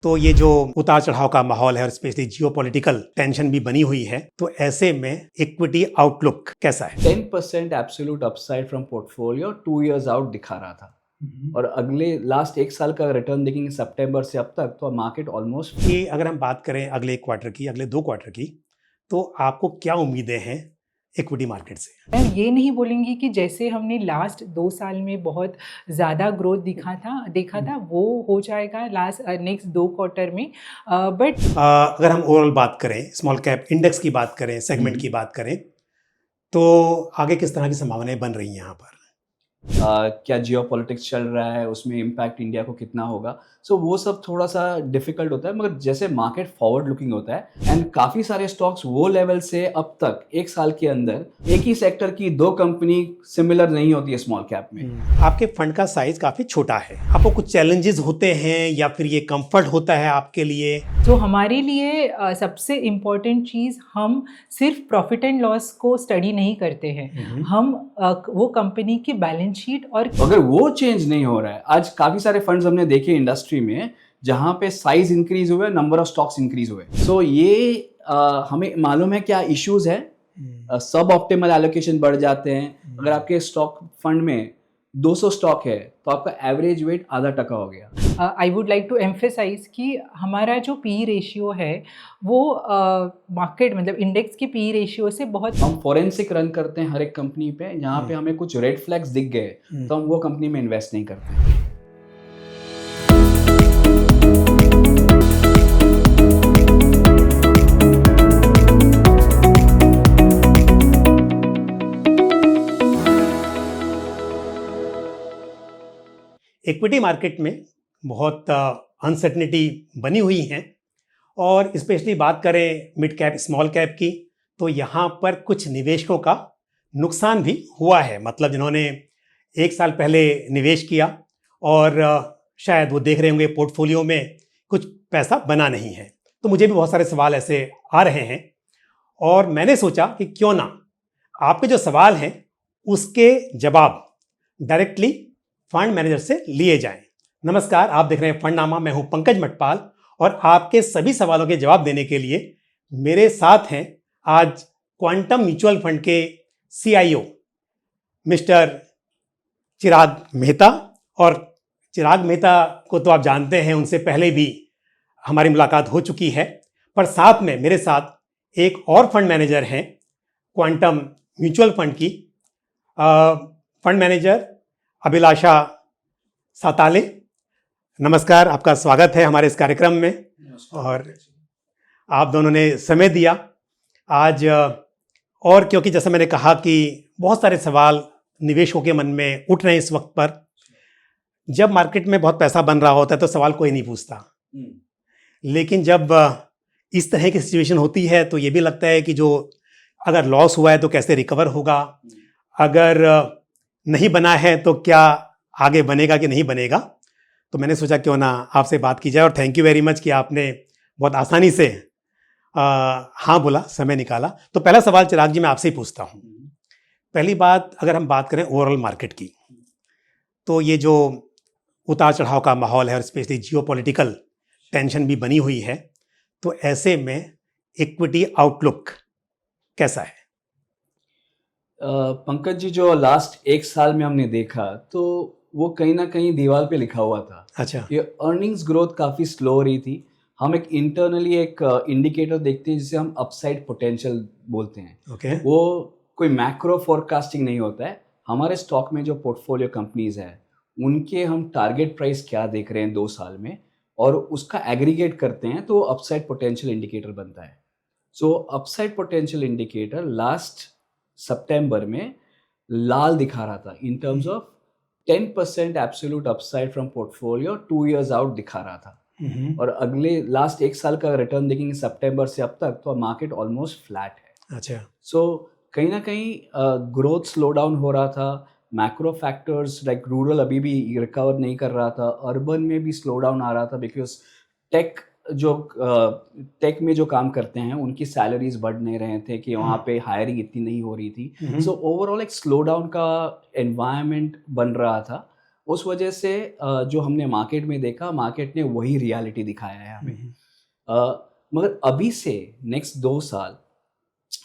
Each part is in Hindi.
तो ये जो उतार चढ़ाव का माहौल है और स्पेशली जियोपॉलिटिकल टेंशन भी बनी हुई है, तो ऐसे में इक्विटी आउटलुक कैसा है? 10% absolute upside from portfolio 2 years out दिखा रहा था। और अगले लास्ट एक साल का रिटर्न देखेंगे सितंबर से अब तक, तो मार्केट ऑलमोस्ट कि अगर हम बात करें अगले क्वार्टर की, अगले 2 क्वार्टर की, तो आपको क्या उम्मीदें हैं इक्विटी मार्केट से? मैं ये नहीं बोलूँगी कि जैसे हमने लास्ट 2 साल में बहुत ज़्यादा ग्रोथ देखा था वो हो जाएगा नेक्स्ट 2 क्वार्टर में, बट अगर हम ओवरऑल बात करें, स्मॉल कैप इंडेक्स की बात करें, सेगमेंट की बात करें, तो आगे किस तरह की संभावनाएं बन रही हैं यहाँ पर? क्या जियोपॉलिटिक्स चल रहा है, उसमें इम्पैक्ट इंडिया को कितना होगा, सो वो सब थोड़ा सा डिफिकल्ट होता है। मगर जैसे मार्केट फॉरवर्ड लुकिंग होता है एंड काफ़ी सारे स्टॉक्स वो लेवल से अब तक एक साल के अंदर एक ही सेक्टर की 2 कंपनी सिमिलर नहीं होती है स्मॉल कैप में। आपके फंड का साइज काफ़ी छोटा है, आपको कुछ चैलेंजेस होते हैं या फिर ये कंफर्ट होता है आपके लिए? तो हमारे लिए सबसे इम्पॉर्टेंट चीज़, हम सिर्फ प्रॉफिट एंड लॉस को स्टडी नहीं करते हैं, हम वो कंपनी की बैलेंस शीट और अगर वो चेंज नहीं हो रहा है, आज काफी सारे फंड्स हमने देखे इंडस्ट्री में जहां पे साइज इंक्रीज हुए, नंबर ऑफ स्टॉक्स इंक्रीज हुए। सो ये हमें मालूम है क्या इश्यूज है। सब ऑप्टिमल एलोकेशन बढ़ जाते हैं। अगर आपके स्टॉक फंड में 200 स्टॉक है तो आपका एवरेज वेट आधा टका हो गया। I would like to emphasise कि हमारा जो पी रेशियो है वो मार्केट मतलब इंडेक्स की पी रेशियो से बहुत। हम फॉरेंसिक रन करते हैं हर एक कंपनी पे, जहाँ पे हमें कुछ रेड फ्लैग्स दिख गए तो हम वो कंपनी में इन्वेस्ट नहीं करते। इक्विटी मार्केट में बहुत अनसर्टनिटी बनी हुई है और स्पेशली बात करें मिड कैप स्मॉल कैप की, तो यहाँ पर कुछ निवेशकों का नुकसान भी हुआ है। मतलब जिन्होंने 1 साल पहले निवेश किया और शायद वो देख रहे होंगे पोर्टफोलियो में कुछ पैसा बना नहीं है। तो मुझे भी बहुत सारे सवाल ऐसे आ रहे हैं और मैंने सोचा कि क्यों ना आपके जो सवाल हैं उसके जवाब डायरेक्टली फंड मैनेजर से लिए जाएं। नमस्कार, आप देख रहे हैं फंडनामा। मैं हूं पंकज मटपाल और आपके सभी सवालों के जवाब देने के लिए मेरे साथ हैं आज क्वांटम म्यूचुअल फंड के CIO मिस्टर चिराग मेहता। और चिराग मेहता को तो आप जानते हैं, उनसे पहले भी हमारी मुलाकात हो चुकी है। पर साथ में मेरे साथ एक और फंड मैनेजर हैं क्वांटम म्यूचुअल फंड की, फंड मैनेजर अभिलाषा साताले। नमस्कार, आपका स्वागत है हमारे इस कार्यक्रम में। और आप दोनों ने समय दिया आज, और क्योंकि जैसा मैंने कहा कि बहुत सारे सवाल निवेशकों के मन में उठ रहे हैं इस वक्त पर। जब मार्केट में बहुत पैसा बन रहा होता है तो सवाल कोई नहीं पूछता, लेकिन जब इस तरह की सिचुएशन होती है तो ये भी लगता है कि जो अगर लॉस हुआ है तो कैसे रिकवर होगा, अगर नहीं बना है तो क्या आगे बनेगा कि नहीं बनेगा। तो मैंने सोचा क्यों ना आपसे बात की जाए। और थैंक यू वेरी मच कि आपने बहुत आसानी से हाँ बोला, समय निकाला। तो पहला सवाल चिराग जी मैं आपसे ही पूछता हूँ। पहली बात, अगर हम बात करें ओवरऑल मार्केट की, तो ये जो उतार चढ़ाव का माहौल है और स्पेशली जियोपॉलिटिकल टेंशन भी बनी हुई है, तो ऐसे में इक्विटी आउटलुक कैसा है? पंकज जी, जो लास्ट एक साल में हमने देखा तो वो कहीं ना कहीं दीवार पे लिखा हुआ था। अच्छा। ये अर्निंग्स ग्रोथ काफ़ी स्लो हो रही थी। हम एक इंटरनली एक इंडिकेटर देखते हैं जिसे हम अपसाइड पोटेंशियल बोलते हैं। ओके। वो कोई मैक्रो फोरकास्टिंग नहीं होता है। हमारे स्टॉक में जो पोर्टफोलियो कंपनीज है उनके हम टारगेट प्राइस क्या देख रहे हैं 2 साल में और उसका एग्रीगेट करते हैं तो अपसाइड पोटेंशियल इंडिकेटर बनता है। सो अपसाइड पोटेंशियल इंडिकेटर लास्ट सितंबर में लाल दिखा रहा था इन terms of 10% absolute upside from portfolio 2 years out दिखा रहा था। और अगले लास्ट एक साल का रिटर्न देखेंगे सितंबर से अब तक, तो मार्केट ऑलमोस्ट फ्लैट है। अच्छा। सो कहीं ना कहीं ग्रोथ स्लो डाउन हो रहा था। मैक्रो फैक्टर्स लाइक रूरल अभी भी रिकवर नहीं कर रहा था, अर्बन में भी स्लो डाउन आ रहा था बिकॉज टेक में जो काम करते हैं उनकी सैलरीज बढ़ नहीं रहे थे कि वहाँ पे हायरिंग इतनी नहीं हो रही थी। सो ओवरऑल एक स्लो डाउन का एनवायरनमेंट बन रहा था। उस वजह से जो हमने मार्केट में देखा, मार्केट ने वही रियलिटी दिखाया है हमें। मगर अभी से नेक्स्ट 2 साल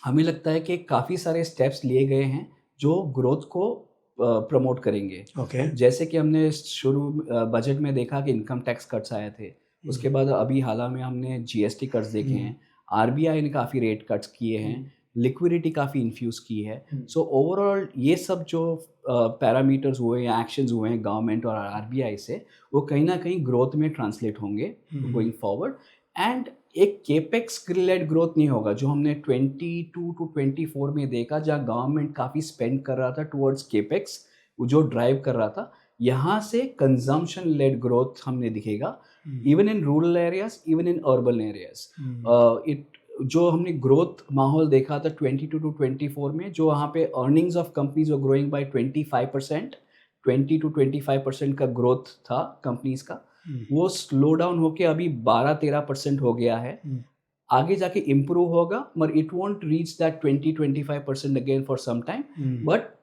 हमें लगता है कि काफ़ी सारे स्टेप्स लिए गए हैं जो ग्रोथ को प्रमोट करेंगे। ओके। जैसे कि हमने शुरू बजट में देखा कि इनकम टैक्स कट्स आए थे, उसके बाद अभी हाल में हमने जीएसटी कट्स देखे हैं, आरबीआई ने काफ़ी रेट कट्स किए हैं, लिक्विडिटी काफ़ी इन्फ्यूज़ की है। सो ओवरऑल ये सब जो पैरामीटर्स हुए या एक्शंस हुए हैं गवर्नमेंट और आरबीआई से, वो कहीं ना कहीं ग्रोथ में ट्रांसलेट होंगे गोइंग फॉरवर्ड। एंड एक केपेक्स रिलेटेड ग्रोथ नहीं होगा जो हमने 22 टू 24 में देखा, जहाँ गवर्नमेंट काफ़ी स्पेंड कर रहा था टुवर्ड्स केपेक्स, जो ड्राइव कर रहा था। यहाँ से कंजम्पशन लेड ग्रोथ हमने दिखेगा, even in rural areas, even in urban areas. जो हमने ग्रोथ माहौल देखा था 22 टू 24 में, जो वहाँ पे earnings of companies were growing by 25%, 20 to 25% का ग्रोथ था कंपनीज का, वो स्लो डाउन होके अभी 12-13% हो गया है। आगे जाके इम्प्रूव होगा, मगर it won't reach that 20-25% again for some time, but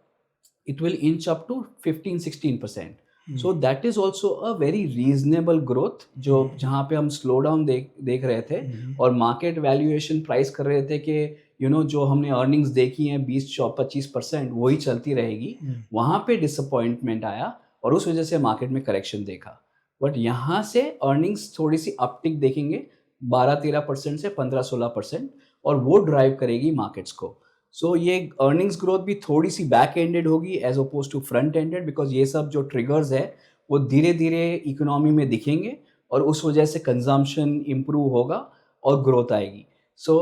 it will inch up to 15-16%. So that is also a very reasonable growth, जो जहाँ पे हम स्लो डाउन देख रहे थे और मार्केट वैल्यूएशन प्राइस कर रहे थे कि जो हमने अर्निंग्स देखी हैं 20-25% वही चलती रहेगी, वहाँ पे डिसअपॉइंटमेंट आया और उस वजह से मार्केट में करेक्शन देखा। बट यहाँ से अर्निंग्स थोड़ी सी अपटिक देखेंगे 12-13% से 15-16%, और वो ड्राइव करेगी मार्केट्स को। सो ये अर्निंग्स ग्रोथ भी थोड़ी सी बैक एंडेड होगी as oppose to front ended, because ये सब जो ट्रिगर्स है वो धीरे धीरे इकोनॉमी में दिखेंगे और उस वजह से कंजम्पशन इम्प्रूव होगा और ग्रोथ आएगी। So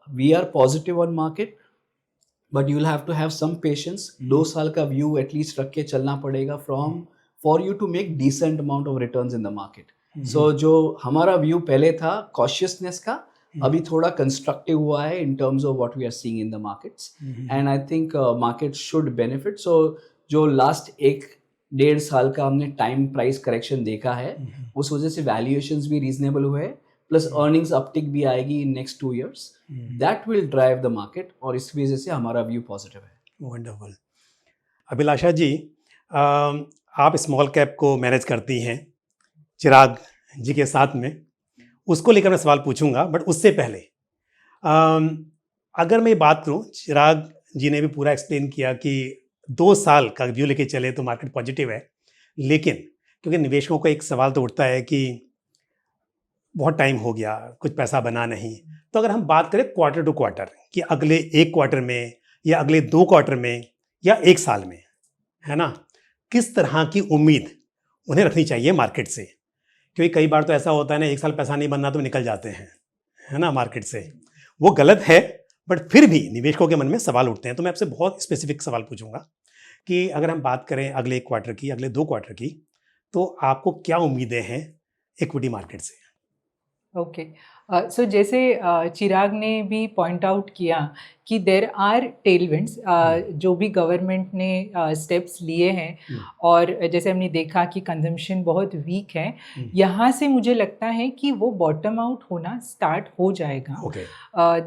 we are positive on market, but you will have to have some patience. 2 साल का व्यू एटलीस्ट रख के चलना पड़ेगा for you to make decent amount of returns in the market. So जो हमारा व्यू पहले था कॉशियसनेस का, अभी थोड़ा कंस्ट्रक्टिव हुआ है in terms of what we are seeing in the markets, and I think market should benefit. So जो लास्ट 1-1.5 साल का हमने टाइम प्राइस करेक्शन देखा है, उस वजह से वैल्यूएशंस भी रीजनेबल हुए हैं, प्लस अर्निंग्स अपटिक भी आएगी in next 2 years, that will drive the market, और इस वजह से हमारा व्यू पॉजिटिव है। वंडरफुल। अभिलाषा जी, आप स्मॉल कैप को मैनेज करती हैं चिराग जी के साथ में, उसको लेकर मैं सवाल पूछूंगा, बट उससे पहले अगर मैं बात करूं, चिराग जी ने भी पूरा एक्सप्लेन किया कि 2 साल का व्यू लेके चले तो मार्केट पॉजिटिव है, लेकिन क्योंकि निवेशकों का एक सवाल तो उठता है कि बहुत टाइम हो गया, कुछ पैसा बना नहीं, तो अगर हम बात करें क्वार्टर टू क्वार्टर कि अगले 1 क्वार्टर में या अगले 2 क्वार्टर में या 1 साल में, है ना, किस तरह की उम्मीद उन्हें रखनी चाहिए मार्केट से? क्योंकि कई बार तो ऐसा होता है ना, 1 साल पैसा नहीं बनना तो निकल जाते हैं, है ना, मार्केट से। वो गलत है, बट फिर भी निवेशकों के मन में सवाल उठते हैं। तो मैं आपसे बहुत स्पेसिफिक सवाल पूछूंगा कि अगर हम बात करें अगले 1 क्वार्टर की, अगले 2 क्वार्टर की, तो आपको क्या उम्मीदें हैं इक्विटी मार्केट से? ओके, सो जैसे चिराग ने भी पॉइंट आउट किया कि देर आर टेलविंड्स, जो भी गवर्नमेंट ने स्टेप्स लिए हैं, और जैसे हमने देखा कि कंजम्पशन बहुत वीक है, यहाँ से मुझे लगता है कि वो बॉटम आउट होना स्टार्ट हो जाएगा।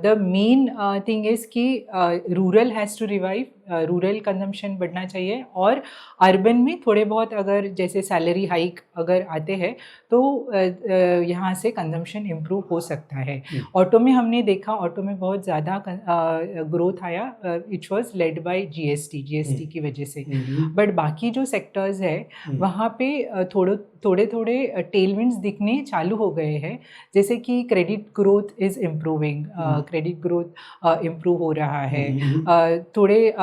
द मेन थिंग इज़ कि rural has to revive, rural consumption बढ़ना चाहिए, और अर्बन में थोड़े बहुत अगर जैसे सैलरी हाइक अगर आते हैं तो यहाँ से कंजम्पशन इम्प्रूव हो सकता है। ऑटो में हमने देखा, ऑटो में बहुत ज़्यादा ग्रोथ आया, it was led by GST की वजह से। बट बाकी जो सेक्टर्स है वहाँ पे थोड़े टेलविंड्स दिखने चालू हो गए हैं, जैसे कि credit growth is improving, credit growth improve हो रहा है, थोड़े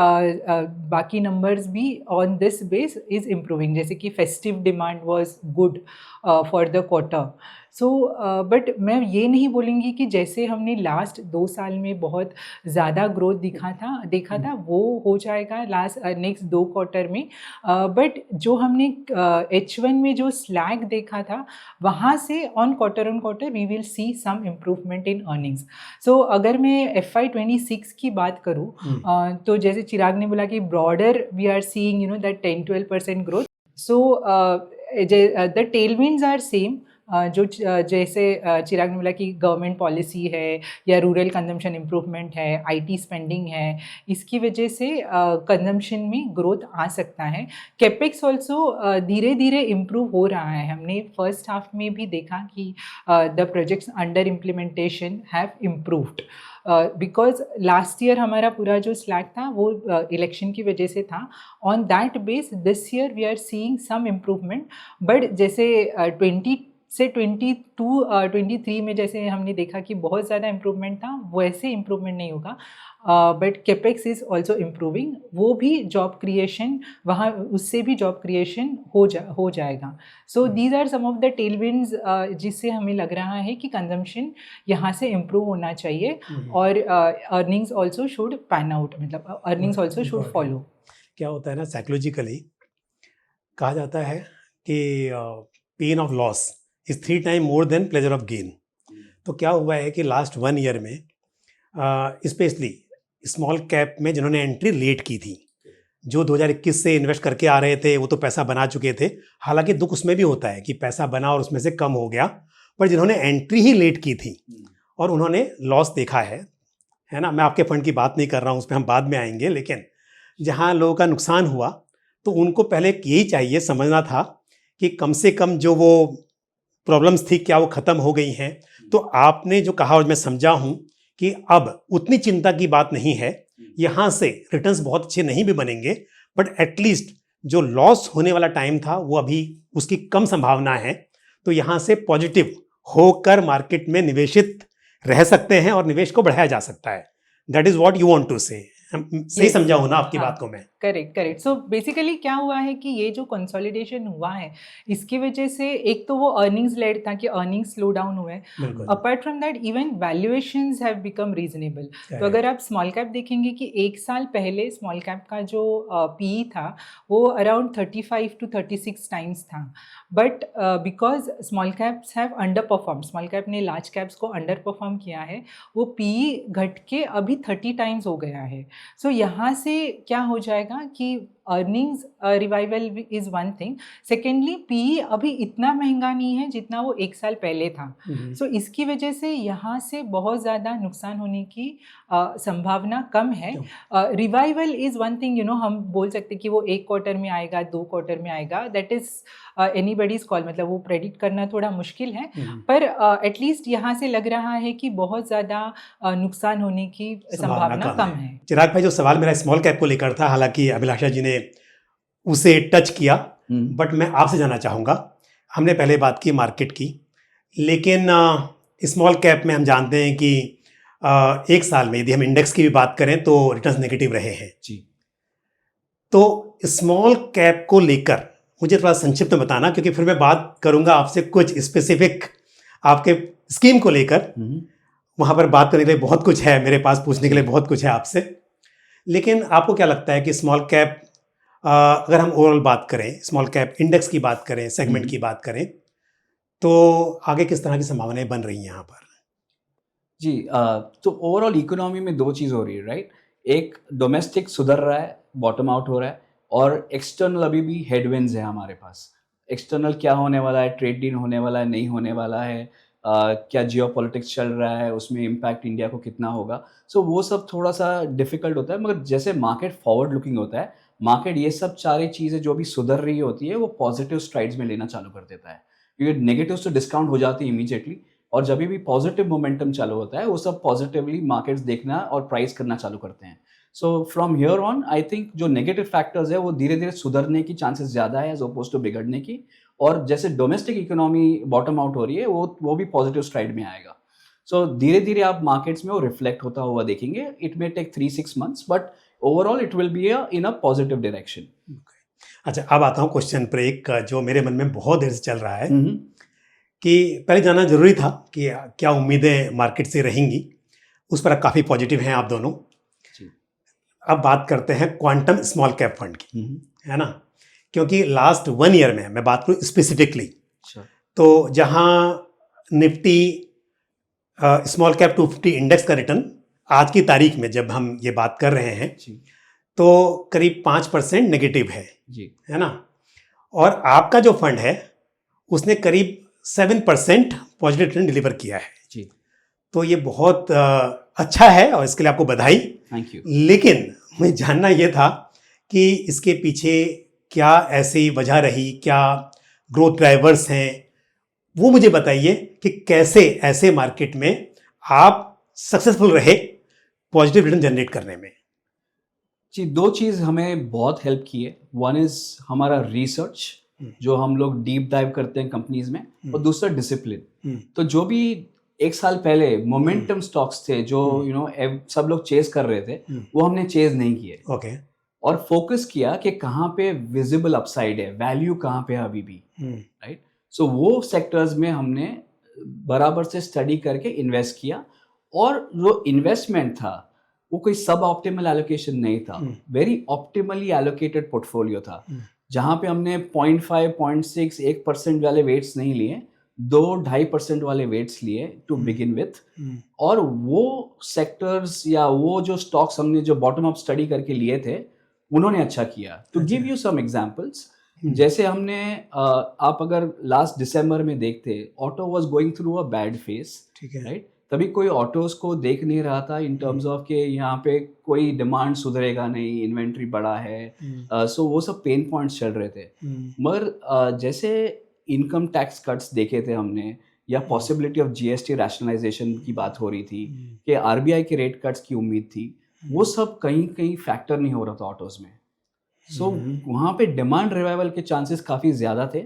बाकी नंबर्स भी on this base is improving, जैसे कि festive demand was good for the quarter. So but मैं ये नहीं बोलूँगी कि जैसे हमने लास्ट 2 साल में बहुत ज़्यादा ग्रोथ देखा था वो हो जाएगा नेक्स्ट 2 क्वार्टर में, बट जो हमने H1 में जो स्लैग देखा था वहाँ से on quarter we will see some improvement in earnings. So अगर मैं FY26 की बात करूँ, तो जैसे चिराग ने बोला कि broader we are seeing that 10-12% growth, so the tailwinds are same, जो जैसे चिराग ने बोला कि गवर्नमेंट पॉलिसी है या रूरल कंजम्पशन इम्प्रूवमेंट है, आईटी स्पेंडिंग है, इसकी वजह से कंजम्पशन में ग्रोथ आ सकता है। कैपेक्स ऑल्सो धीरे धीरे इम्प्रूव हो रहा है। हमने फर्स्ट हाफ में भी देखा कि the projects under implementation have improved because last year हमारा पूरा जो स्लैक था वो इलेक्शन की वजह से था। On that base this year we are seeing some improvement, but जैसे 20 से 23 में जैसे हमने देखा कि बहुत ज़्यादा इम्प्रूवमेंट था, वैसे इम्प्रूवमेंट नहीं होगा। But capex is also improving, वो भी जॉब क्रिएशन वहाँ उससे भी जॉब क्रिएशन हो जाएगा। So these are some of the tailwinds जिससे हमें लग रहा है कि कंजम्पशन यहाँ से इम्प्रूव होना चाहिए और earnings also should pan out, मतलब अर्निंग्स ऑल्सो शुड फॉलो। क्या होता है ना, साइकोलॉजिकली कहा जाता है कि pain of loss is 3 time more than pleasure of gain. तो क्या हुआ है कि लास्ट 1 ईयर में स्पेशली स्मॉल कैप में जिन्होंने एंट्री लेट की थी, जो 2021 से इन्वेस्ट करके आ रहे थे, वो तो पैसा बना चुके थे। हालांकि दुख उसमें भी होता है कि पैसा बना और उसमें से कम हो गया, पर जिन्होंने एंट्री ही लेट की थी और उन्होंने लॉस देखा है ना। मैं आपके फंड की बात नहीं कर रहा हूँ, उस पर हम बाद में आएंगे, लेकिन जहाँ लोगों का नुकसान हुआ तो उनको पहले यही चाहिए समझना था कि कम से कम जो वो प्रॉब्लम्स थी क्या वो ख़त्म हो गई हैं। तो आपने जो कहा और मैं समझा हूँ कि अब उतनी चिंता की बात नहीं है, यहाँ से रिटर्न्स बहुत अच्छे नहीं भी बनेंगे, बट एटलीस्ट जो लॉस होने वाला टाइम था वो अभी उसकी कम संभावना है। तो यहाँ से पॉजिटिव होकर मार्केट में निवेशित रह सकते हैं और निवेश को बढ़ाया जा सकता है। That is what you want to say. सही समझा हो ना आपकी बात को मैं? करेक्ट। सो बेसिकली क्या हुआ है कि ये जो कंसोलिडेशन हुआ है इसकी वजह से एक तो वो अर्निंग्स लेड था कि अर्निंग्स स्लो डाउन हुए, apart from that even valuations have become reasonable. तो अगर आप स्मॉल कैप देखेंगे कि 1 साल पहले स्मॉल कैप का जो पीई था वो अराउंड 35 to 36 टाइम्स था, but because small caps have under perform, small cap ने लार्ज कैप्स को अंडर परफॉर्म किया है, वो पीई घट के अभी 30 टाइम्स हो गया है। सो यहाँ से क्या हो जाएगा कि earnings revival is one thing, secondly PE अभी इतना महंगा नहीं है जितना वो 1 साल पहले था। सो इसकी वजह से यहाँ से बहुत ज़्यादा नुकसान होने की संभावना कम है। रिवाइवल इज़ वन थिंग, हम बोल सकते कि वो 1 क्वार्टर में आएगा, 2 क्वार्टर में आएगा, दैट इज़ एनीबडीज कॉल, मतलब वो प्रेडिक्ट करना थोड़ा मुश्किल है। पर एटलीस्ट यहाँ से लग रहा है कि बहुत ज़्यादा नुकसान होने की संभावना कम है। चिराग भाई, जो सवाल मेरा स्मॉल कैप को लेकर था, हालांकि अभिलाषा जी ने उसे टच किया, बट मैं आपसे जानना चाहूँगा। हमने पहले बात की मार्केट की, लेकिन स्मॉल कैप में हम जानते हैं कि 1 साल में यदि हम इंडेक्स की भी बात करें तो रिटर्न्स नेगेटिव रहे हैं जी। तो स्मॉल कैप को लेकर मुझे थोड़ा संक्षिप्त में बताना, क्योंकि फिर मैं बात करूंगा आपसे कुछ स्पेसिफिक आपके स्कीम को लेकर। वहाँ पर बात करने के लिए बहुत कुछ है, मेरे पास पूछने के लिए बहुत कुछ है आपसे। लेकिन आपको क्या लगता है कि स्मॉल कैप, अगर हम ओवरऑल बात करें, स्मॉल कैप इंडेक्स की बात करें, सेगमेंट की बात करें, तो आगे किस तरह की संभावनाएं बन रही हैं यहाँ पर? जी, तो ओवरऑल इकोनॉमी में 2 चीज़ हो रही है, राइट। एक डोमेस्टिक सुधर रहा है, बॉटम आउट हो रहा है, और एक्सटर्नल अभी भी हेडविंड्स है हमारे पास। एक्सटर्नल क्या होने वाला है, ट्रेड डील होने वाला है, नहीं होने वाला है, क्या जियोपॉलिटिक्स चल रहा है, उसमें इम्पैक्ट इंडिया को कितना होगा। सो वो सब थोड़ा सा डिफिकल्ट होता है, मगर जैसे मार्केट फॉरवर्ड लुकिंग होता है, मार्केट ये सब सारी चीज़ें जो भी सुधर रही होती है वो पॉजिटिव स्ट्राइड्स में लेना चालू कर देता है, क्योंकि नेगेटिव्स तो डिस्काउंट हो जाती है इमीडिएटली, और जब भी पॉजिटिव मोमेंटम चालू होता है वो सब पॉजिटिवली मार्केट्स देखना और प्राइस करना चालू करते हैं। So from here on I think जो नेगेटिव फैक्टर्स है वो धीरे धीरे सुधरने की चांसेस ज़्यादा है एज अपोज टू बिगड़ने की, और जैसे डोमेस्टिक इकोनॉमी बॉटम आउट हो रही है वो भी पॉजिटिव स्ट्राइड में आएगा। सो धीरे धीरे आप मार्केट्स में वो रिफ्लेक्ट होता हुआ देखेंगे। It may take 3-6 months, but overall it will be in a positive direction. अच्छा, अब आता हूँ क्वेश्चन पर, एक जो मेरे मन में बहुत देर से चल रहा है कि पहले जानना जरूरी था कि क्या उम्मीदें मार्केट से रहेंगी। उस पर काफ़ी पॉजिटिव हैं आप दोनों। अब बात करते हैं क्वांटम स्मॉल कैप फंड की, है ना, क्योंकि लास्ट 1 ईयर में मैं बात करूँ स्पेसिफिकली, तो जहां निफ्टी स्मॉल कैप 250 इंडेक्स का रिटर्न आज की तारीख में जब हम ये बात कर रहे हैं तो करीब 5% नेगेटिव है, है ना, और आपका जो फंड है उसने करीब 7% पॉजिटिव रिटर्न डिलीवर किया है जी, तो ये बहुत अच्छा है और इसके लिए आपको बधाई। Thank you. लेकिन मुझे जानना ये था कि इसके पीछे क्या ऐसी वजह रही, क्या ग्रोथ ड्राइवर्स हैं, वो मुझे बताइए कि कैसे ऐसे मार्केट में आप सक्सेसफुल रहे पॉजिटिव रिटर्न जनरेट करने में। जी, दो चीज़ हमें बहुत हेल्प की है। वन इज़ हमारा रिसर्च, जो हम लोग डीप डाइव करते हैं कंपनीज में, और दूसरा डिसिप्लिन। तो जो भी एक साल पहले मोमेंटम स्टॉक्स थे जो सब लोग चेज कर रहे थे, वो हमने चेज नहीं किए। ओके। और फोकस किया कि कहाँ पे विजिबल अपसाइड है, वैल्यू कहाँ पे है अभी भी, राइट। सो वो सेक्टर्स में हमने बराबर से स्टडी करके इन्वेस्ट किया, और जो इन्वेस्टमेंट था वो कोई सब ऑप्टिमल एलोकेशन नहीं था, वेरी ऑप्टिमली एलोकेटेड पोर्टफोलियो था, जहाँ पे हमने 0.5, 0.6, 1% वाले वेट्स नहीं लिए, 2-2.5% वाले वेट्स लिए टू बिगिन विथ। और वो सेक्टर्स या वो जो स्टॉक्स हमने जो बॉटम अप स्टडी करके लिए थे, उन्होंने अच्छा किया। To give you some examples, जैसे हमने आप अगर लास्ट दिसंबर में देखते, auto was going through a bad phase, ठीक है, राइट। तभी कोई ऑटोज को देख नहीं रहा था इन टर्म्स ऑफ कि यहाँ पे कोई डिमांड सुधरेगा नहीं, इन्वेंट्री बड़ा है, सो वो सब पेन पॉइंट्स चल रहे थे। मगर जैसे इनकम टैक्स कट्स देखे थे हमने, या पॉसिबिलिटी ऑफ जीएसटी रैशनलाइजेशन की बात हो रही थी, कि आरबीआई के रेट कट्स की उम्मीद थी, वो सब कहीं कहीं फैक्टर नहीं हो रहा था ऑटोज में। सो वहाँ पे डिमांड रिवाइवल के चांसेस काफ़ी ज़्यादा थे,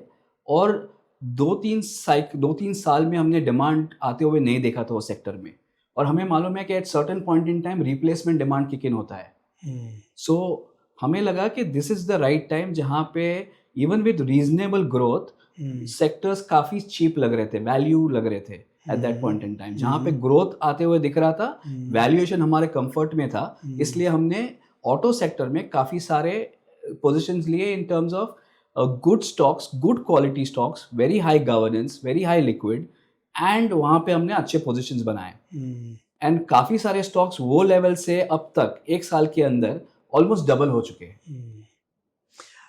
और 2-3 साल में हमने डिमांड आते हुए नहीं देखा था उस सेक्टर में। और हमें मालूम है कि at certain point in time replacement demand kick in होता है। सो हमें लगा कि this is the right time, जहाँ पे even with reasonable growth sectors काफ़ी चीप लग रहे थे, वैल्यू लग रहे थे at that point in time, जहाँ पे ग्रोथ आते हुए दिख रहा था, वैल्यूएशन हमारे कंफर्ट में था। इसलिए हमने ऑटो सेक्टर में काफ़ी सारे पोजिशंस लिए इन terms of good stocks, good quality stocks, very high governance, very high liquid, and वहाँ पे हमने अच्छे पोजीशंस बनाए। एंड काफ़ी सारे स्टॉक्स वो लेवल से अब तक एक साल के अंदर ऑलमोस्ट डबल हो चुके हैं।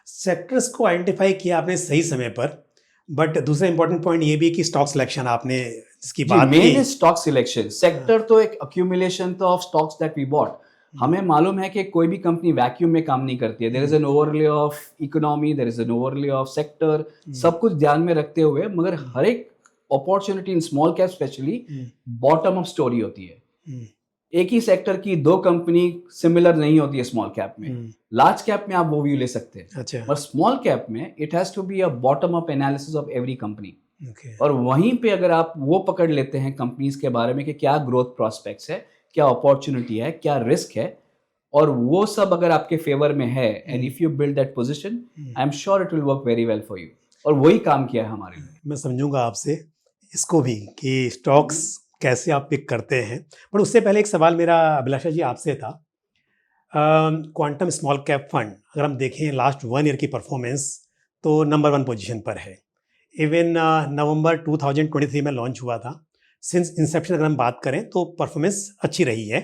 सेक्टर्स को आइडेंटिफाई किया आपने सही समय पर, बट दूसरा इंपॉर्टेंट पॉइंट ये भी कि स्टॉक सिलेक्शन आपने इसकी बात की। मेन स्टॉक सिलेक्शन, सेक्टर तो एक अक्यूमुलेशन तो of stocks that we bought. हमें मालूम है कि कोई भी कंपनी वैक्यूम में काम नहीं करती है। There is an overlay of economy, there is an overlay of sector, सब कुछ ध्यान में रखते हुए, मगर हर एक opportunity in small cap specially bottom up story होती है। एक ही सेक्टर की दो कंपनी सिमिलर नहीं होती है स्मॉल कैप में। लार्ज कैप में आप वो व्यू ले सकते हैं, अच्छा, और स्मॉल कैप में it has to be a bottom up analysis of every company. okay. और वहीं पे अगर आप वो पकड़ लेते हैं कंपनीज के बारे में कि क्या ग्रोथ प्रोस्पेक्ट्स है, क्या अपॉर्चुनिटी है, क्या रिस्क है, और वो सब अगर आपके फेवर में है, and if you build that position, I am sure it will work very well for you. और वही काम किया है हमारे लिए। मैं समझूंगा आपसे इसको भी कि स्टॉक्स कैसे आप पिक करते हैं, पर उससे पहले एक सवाल मेरा अभिलाषा जी आपसे था। क्वांटम स्मॉल कैप फंड अगर हम देखें लास्ट 1 ईयर की परफॉर्मेंस, तो नंबर 1 पोजीशन पर है। इवन नवंबर 2023 में लॉन्च हुआ था। सिंस इंसेप्शन अगर हम बात करें तो परफॉर्मेंस अच्छी रही है,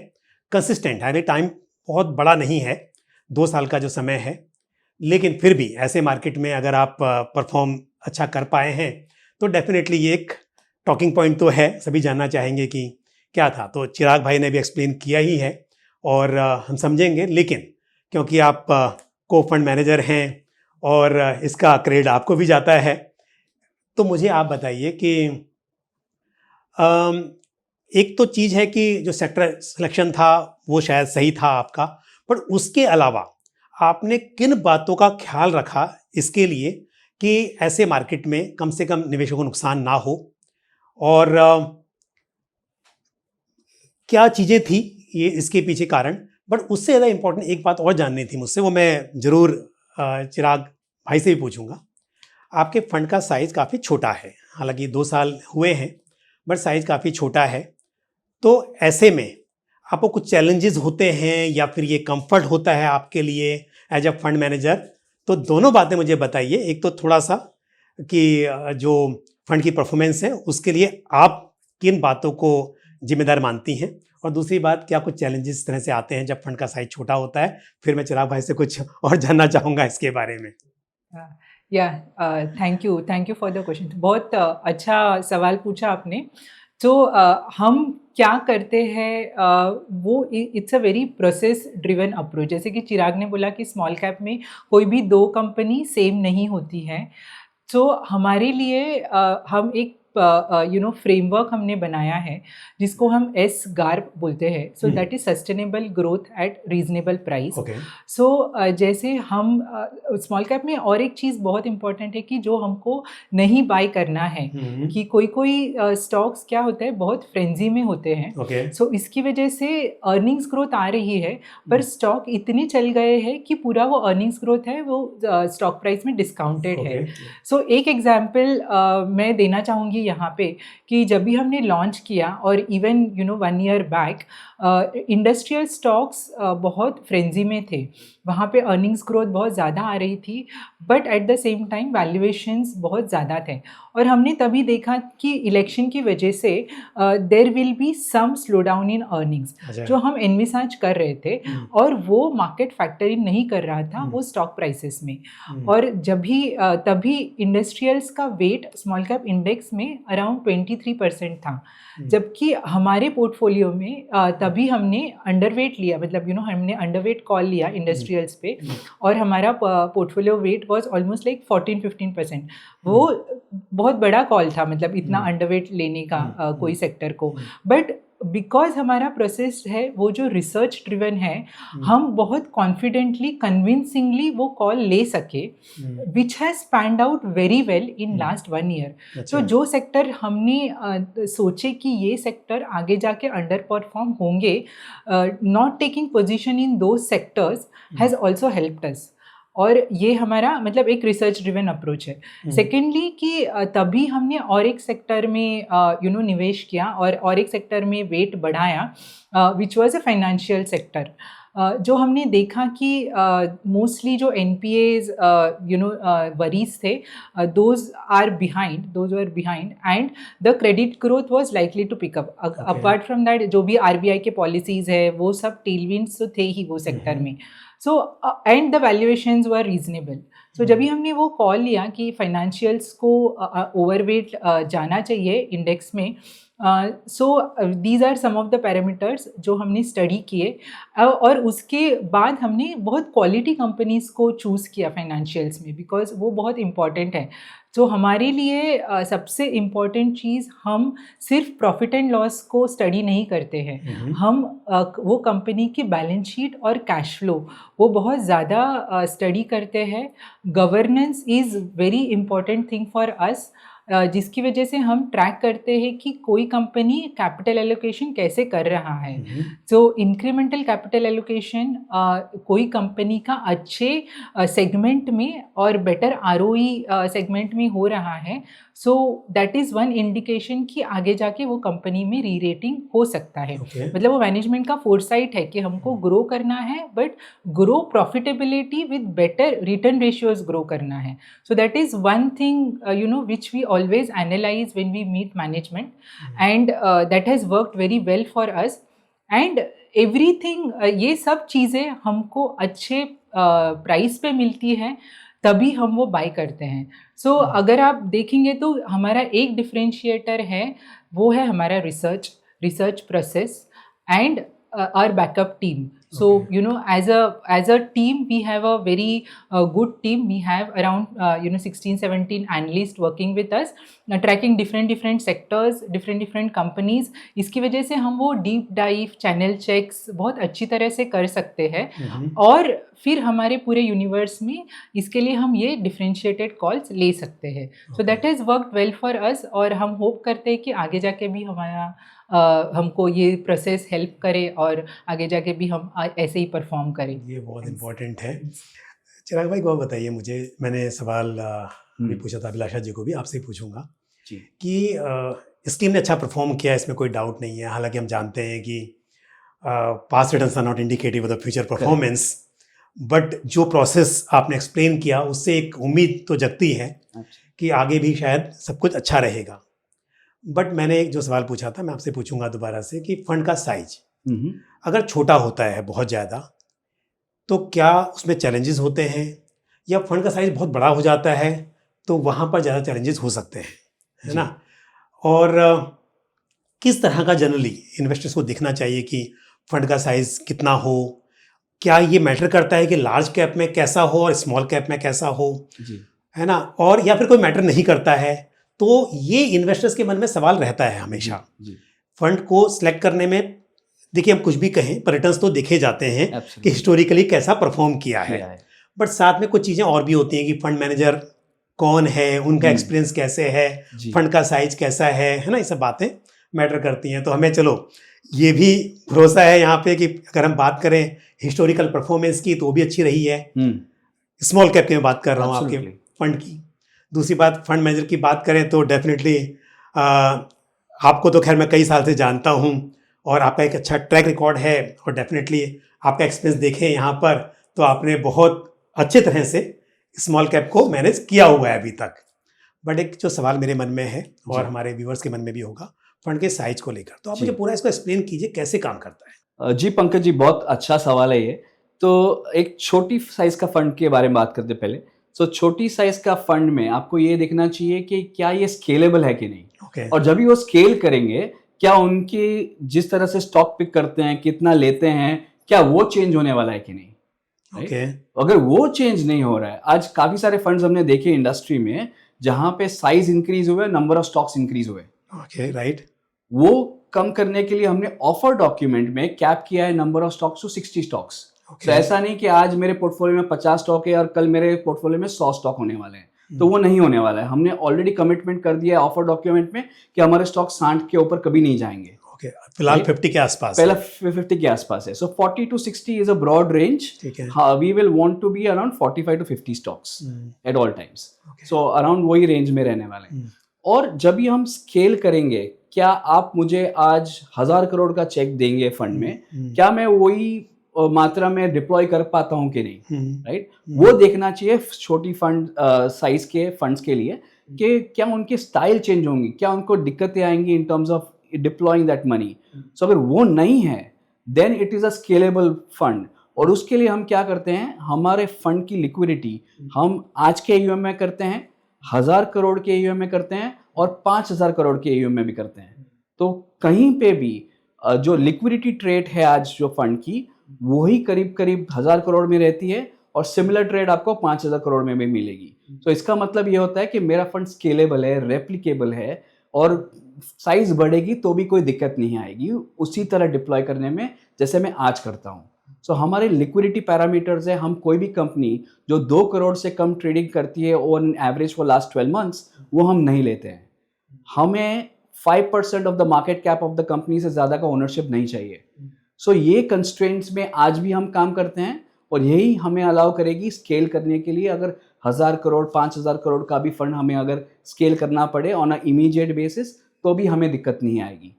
कंसिस्टेंट है। टाइम बहुत बड़ा नहीं है, 2 साल का जो समय है, लेकिन फिर भी ऐसे मार्केट में अगर आप परफॉर्म अच्छा कर पाए हैं तो डेफिनेटली ये एक टॉकिंग पॉइंट तो है, सभी जानना चाहेंगे कि क्या था। तो चिराग भाई ने भी एक्सप्लेन किया ही है और हम समझेंगे, लेकिन क्योंकि आप को फंड मैनेजर हैं और इसका क्रेडिट आपको भी जाता है, तो मुझे आप बताइए कि एक तो चीज़ है कि जो सेक्टर सिलेक्शन था वो शायद सही था आपका, पर उसके अलावा आपने किन बातों का ख्याल रखा इसके लिए कि ऐसे मार्केट में कम से कम निवेशकों को नुकसान ना हो, और क्या चीज़ें थी ये इसके पीछे कारण। बट उससे ज़्यादा इम्पोर्टेंट एक बात और जाननी थी मुझसे, वो मैं ज़रूर चिराग भाई से भी पूछूंगा। आपके फंड का साइज़ काफ़ी छोटा है, हालांकि 2 साल हुए हैं, बट साइज़ काफ़ी छोटा है। तो ऐसे में आपको कुछ चैलेंजेस होते हैं या फिर ये कंफर्ट होता है आपके लिए एज अ फंड मैनेजर? तो दोनों बातें मुझे बताइए। एक तो थोड़ा सा कि जो फंड की परफॉर्मेंस है उसके लिए आप किन बातों को जिम्मेदार मानती हैं, और दूसरी बात क्या कुछ चैलेंजेस इस तरह से आते हैं जब फंड का साइज छोटा होता है। फिर मैं चिराग भाई से कुछ और जानना चाहूँगा इसके बारे में। या thank you for the question. बहुत अच्छा सवाल पूछा आपने। तो हम क्या करते हैं, वो it's a very process driven approach. जैसे कि चिराग ने बोला कि स्मॉल कैप में कोई भी दो कंपनी सेम नहीं होती है। तो हमारे लिए हम एक फ्रेमवर्क हमने बनाया है जिसको हम एस गार्प बोलते हैं। So that is sustainable growth at reasonable price. Okay. So जैसे हम स्मॉल कैप में और एक चीज़ बहुत इंपॉर्टेंट है कि जो हमको नहीं बाय करना है, कि कोई स्टॉक्स क्या होता है बहुत फ्रेंजी में होते हैं। ओके। सो इसकी वजह से अर्निंग्स ग्रोथ आ रही है पर स्टॉक इतने चल गए हैं कि पूरा वो अर्निंग्स ग्रोथ है वो स्टॉक प्राइस में डिस्काउंटेड है। सो एक एग्जाम्पल मैं देना चाहूँगी यहाँ पे कि जब भी हमने लॉन्च किया और even 1 year back industrial stocks बहुत फ्रेंजी में थे, वहाँ पे अर्निंग्स ग्रोथ बहुत ज़्यादा आ रही थी but at the same time valuations बहुत ज़्यादा थे। और हमने तभी देखा कि इलेक्शन की वजह से there will be some slow down in earnings जो हम एनविसाज कर रहे थे और वो मार्केट फैक्टर इन नहीं कर रहा था वो स्टॉक प्राइसेस में। और जब भी तभी इंडस्ट्रियल्स का वेट स्मॉल कैप इंडेक्स में अराउंड 23% था, जबकि हमारे पोर्टफोलियो में तभी हमने अंडरवेट लिया, मतलब हमने अंडरवेट कॉल लिया इंडस्ट्रियल्स पे और हमारा portfolio wait was almost like 14-15%। वो बहुत बड़ा कॉल था, मतलब इतना अंडरवेट लेने का कोई सेक्टर को। बट बिकॉज हमारा प्रोसेस है वो जो रिसर्च ड्रिवन है, हम बहुत कॉन्फिडेंटली कन्विंसिंगली वो कॉल ले सके which has panned out very well in last 1 year. तो जो सेक्टर हमने सोचे कि ये सेक्टर आगे जाके अंडर परफॉर्म होंगे, नॉट टेकिंग पोजिशन इन दो सेक्टर्स हैज़ ऑल्सो हेल्प्ड अस। और ये हमारा मतलब एक रिसर्च ड्रिवन अप्रोच है। सेकेंडली कि तभी हमने और एक सेक्टर में निवेश किया और एक सेक्टर में वेट बढ़ाया which was a financial sector. जो हमने देखा कि मोस्टली जो NPAs वरीज थे those were behind and the credit growth was likely to pick up. Apart from that जो भी RBI के पॉलिसीज है वो सब टेलविंड्स तो थे ही वो सेक्टर में। So and the valuations were reasonable. So जब भी हमने वो कॉल लिया कि फाइनेंशियल्स को ओवरवेट जाना चाहिए इंडेक्स में, so these are some of the parameters जो हमने स्टडी किए और उसके बाद हमने बहुत क्वालिटी कंपनीज को चूज़ किया फाइनेंशियल्स में, बिकॉज वो बहुत इंपॉर्टेंट है। तो हमारे लिए सबसे इम्पॉर्टेंट चीज़, हम सिर्फ प्रॉफिट एंड लॉस को स्टडी नहीं करते हैं, हम वो कंपनी की बैलेंस शीट और कैश फ्लो वो बहुत ज़्यादा स्टडी करते हैं। Governance is very important thing for us, जिसकी वजह से हम ट्रैक करते हैं कि कोई कंपनी कैपिटल एलोकेशन कैसे कर रहा है। तो इंक्रीमेंटल कैपिटल एलोकेशन कोई कंपनी का अच्छे सेगमेंट में और बेटर ROE सेगमेंट में हो रहा है, so that is one indication कि आगे जाके वो कंपनी में री रेटिंग हो सकता है। मतलब वो मैनेजमेंट का फोरसाइट है कि हमको ग्रो करना है but grow profitability with better return ratios grow करना है। So that is one thing which we always analyze when we meet management, and that has worked very well for us, and everything ये सब चीज़ें हमको अच्छे प्राइस पे मिलती हैं तभी हम वो बाय करते हैं। सो अगर आप देखेंगे तो हमारा एक डिफरेंशिएटर है, वो है हमारा research process and our backup team. So as a team we have a very good team. We have around 16-17 analysts working with us, tracking different sectors, different companies. इसकी वजह से हम वो डीप डाइव चैनल चेक्स बहुत अच्छी तरह से कर सकते हैं और फिर हमारे पूरे यूनिवर्स में इसके लिए हम ये डिफरेंशिएटेड कॉल्स ले सकते हैं। So that has worked well for us और हम होप करते हैं कि आगे जाके भी हमारा हमको ये प्रोसेस हेल्प करे और आगे जाके भी हम ऐसे ही परफॉर्म करें। ये बहुत इम्पोर्टेंट है। चिराग भाई को बताइए, मुझे मैंने सवाल भी पूछा था, अभिलाषा जी को भी आपसे पूछूंगा कि इस टीम ने अच्छा परफॉर्म किया, इसमें कोई डाउट नहीं है। हालांकि हम जानते हैं कि past returns are not indicative of the future performance, but जो प्रोसेस आपने एक्सप्लेन किया उससे एक उम्मीद तो जगती है कि आगे भी शायद सब कुछ अच्छा रहेगा। बट मैंने एक जो सवाल पूछा था मैं आपसे पूछूंगा दोबारा से कि फंड का साइज अगर छोटा होता है बहुत ज़्यादा तो क्या उसमें चैलेंजेस होते हैं या फंड का साइज बहुत बड़ा हो जाता है तो वहाँ पर ज़्यादा चैलेंजेस हो सकते हैं, है ना। और किस तरह का जनरली इन्वेस्टर्स को देखना चाहिए कि फंड का साइज कितना हो, क्या ये मैटर करता है कि लार्ज कैप में कैसा हो और स्मॉल कैप में कैसा हो, जी है ना, और या फिर कोई मैटर नहीं करता है। तो ये इन्वेस्टर्स के मन में सवाल रहता है हमेशा जी फंड को सिलेक्ट करने में। देखिए, हम कुछ भी कहें पर रिटर्न्स तो देखे जाते हैं कि Absolutely. हिस्टोरिकली कैसा परफॉर्म किया है, बट साथ में कुछ चीज़ें और भी होती हैं कि फंड मैनेजर कौन है, उनका एक्सपीरियंस कैसे है, जी। फंड का साइज कैसा है ना, ये सब बातें मैटर करती हैं। तो हमें चलो ये भी भरोसा है यहाँ पे कि अगर हम बात करें हिस्टोरिकल परफॉर्मेंस की तो वो भी अच्छी रही है। स्मॉल कैप की मैं बात कर रहा हूँ आपके Absolutely. फंड की। दूसरी बात, फंड मैनेजर की बात करें तो डेफिनेटली आपको तो खैर मैं कई साल से जानता हूँ और आपका एक अच्छा ट्रैक रिकॉर्ड है, और डेफिनेटली आपका एक्सपीरियंस देखें यहाँ पर तो आपने बहुत अच्छे तरह से स्मॉल कैप को मैनेज किया हुआ है अभी तक। बट एक जो सवाल मेरे मन में है और हमारे व्यूअर्स के मन में भी होगा फंड के साइज को लेकर, तो आप मुझे पूरा इसको एक्सप्लेन कीजिए कैसे काम करता है। जी पंकज जी, बहुत अच्छा सवाल है ये। तो एक छोटी साइज का फंड के बारे में बात करते पहले। सो छोटी साइज का फंड में आपको ये देखना चाहिए कि क्या ये स्केलेबल है कि नहीं, Okay. और जब भी वो स्केल करेंगे क्या उनकी जिस तरह से स्टॉक पिक करते हैं, कितना लेते हैं, क्या वो चेंज होने वाला है कि नहीं। Okay. अगर वो चेंज नहीं हो रहा है, आज काफी सारे फंड्स हमने देखे इंडस्ट्री में जहां पे साइज इंक्रीज हुए, नंबर ऑफ स्टॉक्स इंक्रीज हुए। Okay, right. वो कम करने के लिए हमने ऑफर डॉक्यूमेंट में कैप किया है number of stocks to 60 stocks. तो ऐसा नहीं कि आज मेरे पोर्टफोलियो में 50 स्टॉक है और कल मेरे पोर्टफोलियो में 100 स्टॉक होने वाले हैं, तो वो नहीं होने वाला है। हमने ऑलरेडी कमिटमेंट कर दिया है ऑफर डॉक्यूमेंट में कि हमारे स्टॉक 60 के ऊपर कभी नहीं जाएंगे। Okay. फिलहाल 50 के आसपास, पहला 50 के आसपास है। So 40 to 60 is a broad range. We will want to be around 45 to 50 stocks at all times. So around वही रेंज में रहने वाले हैं। और जब भी हम स्केल करेंगे, क्या आप मुझे आज 1000 करोड़ का चेक देंगे फंड में, क्या मैं वही मात्रा में डिप्लॉय कर पाता हूं कि नहीं, राइट। वो देखना चाहिए छोटी फंड साइज के फंड्स के लिए कि क्या उनके स्टाइल चेंज होंगी, क्या उनको दिक्कतें आएंगी in terms of deploying that money. So अगर वो नहीं है then it is a scalable fund. और उसके लिए हम क्या करते हैं, हमारे फंड की लिक्विडिटी हम आज के AUM में करते हैं, 1000 करोड़ के AUM में करते हैं और 5000 करोड़ के AUM में भी करते हैं। तो कहीं पे भी जो लिक्विडिटी ट्रेड है आज जो फंड की, वही करीब करीब 1000 करोड़ में रहती है और सिमिलर ट्रेड आपको 5000 करोड़ में भी मिलेगी। तो इसका मतलब ये होता है कि मेरा फंड स्केलेबल है, रेप्लिकेबल है, और साइज बढ़ेगी तो भी कोई दिक्कत नहीं आएगी उसी तरह डिप्लॉय करने में जैसे मैं आज करता हूँ। सो हमारे लिक्विडिटी पैरामीटर्स है, हम कोई भी कंपनी जो 2 करोड़ से कम ट्रेडिंग करती है on average for last 12 months, वो हम नहीं लेते हैं। हमें 5% of the market cap of the company से ज्यादा का ओनरशिप नहीं चाहिए। सो ये कंस्ट्रेंट्स में आज भी हम काम करते हैं और यही हमें अलाउ करेगी स्केल करने के लिए। अगर 1000 करोड़ 5000 करोड़ का भी फंड हमें अगर स्केल करना पड़े ऑन अ इमीडिएट बेसिस तो भी हमें दिक्कत नहीं आएगी।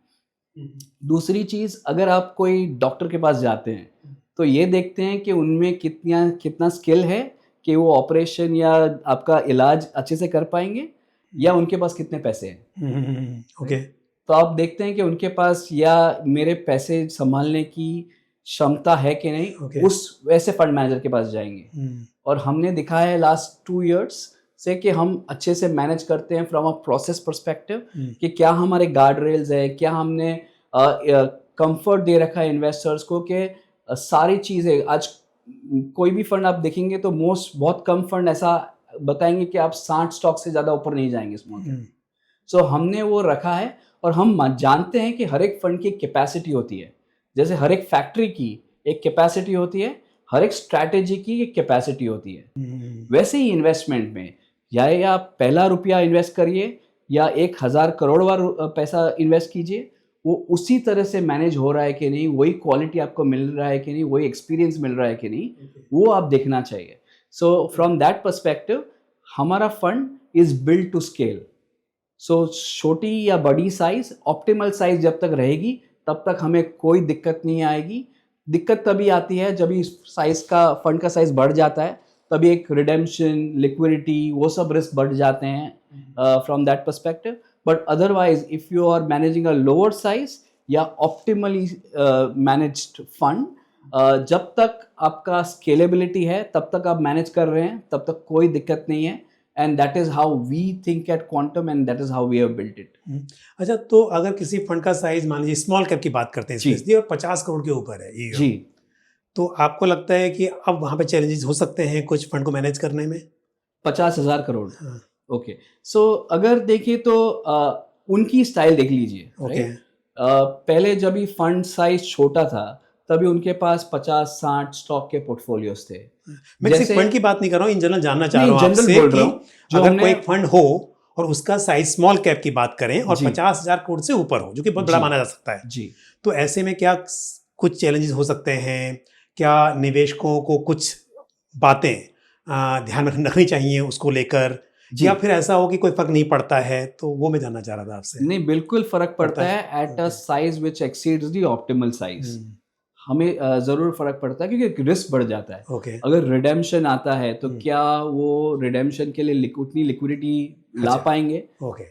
दूसरी चीज, अगर आप कोई डॉक्टर के पास जाते हैं तो ये देखते हैं कि उनमें कितना स्किल है कि वो ऑपरेशन या आपका इलाज अच्छे से कर पाएंगे, या उनके पास कितने पैसे हैं। ओके। तो आप देखते हैं कि उनके पास या मेरे पैसे संभालने की क्षमता है कि नहीं। Okay. उस वैसे फंड मैनेजर के पास जाएंगे। और हमने दिखा है लास्ट 2 years से कि हम अच्छे से मैनेज करते हैं फ्रॉम अ प्रोसेस पर्सपेक्टिव कि क्या हमारे गार्ड रेल्स है, क्या हमने कंफर्ट दे रखा है इन्वेस्टर्स को कि सारी चीज़ें। आज कोई भी फंड आप देखेंगे तो बहुत कम फंड ऐसा बताएंगे कि आप 60 स्टॉक से ज़्यादा ऊपर नहीं जाएंगे स्मॉल कैप। सो हमने वो रखा है और हम जानते हैं कि हर एक फंड की एक कैपेसिटी होती है। जैसे हर एक फैक्ट्री की एक कैपेसिटी होती है, हर एक स्ट्रैटेजी की एक कैपेसिटी होती है। वैसे ही इन्वेस्टमेंट में या आप पहला रुपया इन्वेस्ट करिए या 1000 करोड़ बार पैसा इन्वेस्ट कीजिए, वो उसी तरह से मैनेज हो रहा है कि नहीं, वही क्वालिटी आपको मिल रहा है कि नहीं, वही एक्सपीरियंस मिल रहा है कि नहीं, वो आप देखना चाहिए। सो फ्रॉम दैट पर्सपेक्टिव हमारा fund is build to scale. So छोटी या बड़ी साइज, ऑप्टिमल साइज जब तक रहेगी तब तक हमें कोई दिक्कत नहीं आएगी। दिक्कत तभी आती है जब इस साइज का फंड का साइज बढ़ जाता है, तभी एक रिडेम्पशन, लिक्विडिटी, वो सब रिस्क बढ़ जाते हैं from that perspective. But otherwise if you are managing a lower size या ऑप्टिमली मैनेज्ड फंड, जब तक आपका स्केलेबिलिटी है तब तक आप मैनेज कर रहे हैं, तब तक कोई दिक्कत नहीं है, and that is how we think at Quantum and that is how we have built it. अच्छा, तो अगर किसी फंड का साइज मान लीजिए स्मॉल कैप की बात करते हैं जी। स्पेशली और 50 करोड़ के ऊपर है ये, जी, तो आपको लगता है कि अब वहाँ पे चैलेंजेस हो सकते हैं कुछ फंड को मैनेज करने में? 50,000 करोड़। हाँ, ओके, सो अगर देखिए तो उनकी स्टाइल देख लीजिए। ओके। right? पहले जब भी फंड साइज छोटा था तभी उनके पास 50-60 स्टॉक के पोर्टफोलियोज थे। मैं किसी जैसे फंड की बात नहीं कर रहा हूँ, इन जनरल जानना चाह नहीं, रहा हूँ जनरल आपसे बोल रहा कि हूँ जो अगर हमने कोई एक फंड हो और उसका साइज स्मॉल कैप की बात करें और जी। 50,000 करोड़ से ऊपर हो, जो कि बहुत बड़ा जी। माना जा सकता है, जी, तो ऐसे में क्या कुछ चैलेंजेस हो सकते हैं? क्या निवेशकों को कुछ बातें ध्यान में रखनी चाहिए उसको लेकर, जी। या फिर ऐसा हो कि कोई फर्क नहीं पड़ता है? तो वो मैं जानना चाह रहा था आपसे। नहीं, बिल्कुल फर्क पड़ता पड़ता है? है at a okay. Size which exceeds the optimal size. हमें जरूर फर्क पड़ता है क्योंकि रिस्क बढ़ जाता है। ओके। अगर रिडेम्पशन आता है तो हम्म। क्या वो रिडेम्पशन के लिए उतनी लिक्विडिटी ला अच्छा। पाएंगे ओके।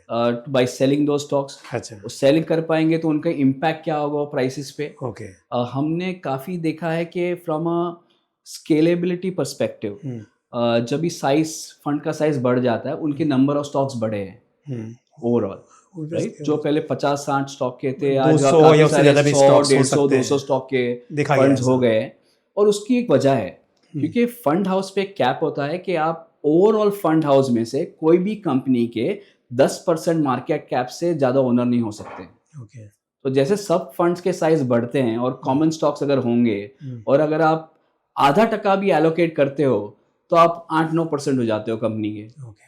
बाय सेलिंग दो स्टॉक्स? अच्छा। सेलिंग कर पाएंगे तो उनका इम्पैक्ट क्या होगा प्राइसेस पे? ओके। हमने काफ़ी देखा है कि फ्रॉम अ स्केलेबिलिटी पर्सपेक्टिव जब भी साइज फंड का साइज बढ़ जाता है उनके नंबर ऑफ स्टॉक्स बढ़े हैं ओवरऑल, राइट? जो पहले 50-60 स्टॉक के थे आज 200 काफी या उससे सारे ज्यादा भी 100, स्टॉक्स हो 150, सकते 200 हैं, स्टॉक के देखा गया फंड्स ऐसा। हो गए हैं। और उसकी एक वजह है क्योंकि फंड हाउस पे कैप होता है कि आप ओवरऑल फंड हाउस में से कोई भी कंपनी के 10% मार्केट कैप से ज्यादा ओनर नहीं हो सकते। ओके। तो जैसे सब फंड्स के साइज बढ़ते हैं और कॉमन स्टॉक्स अगर होंगे और अगर आप आधा टका भी एलोकेट करते हो तो आप 8-9% हो जाते हो कंपनी के। ओके।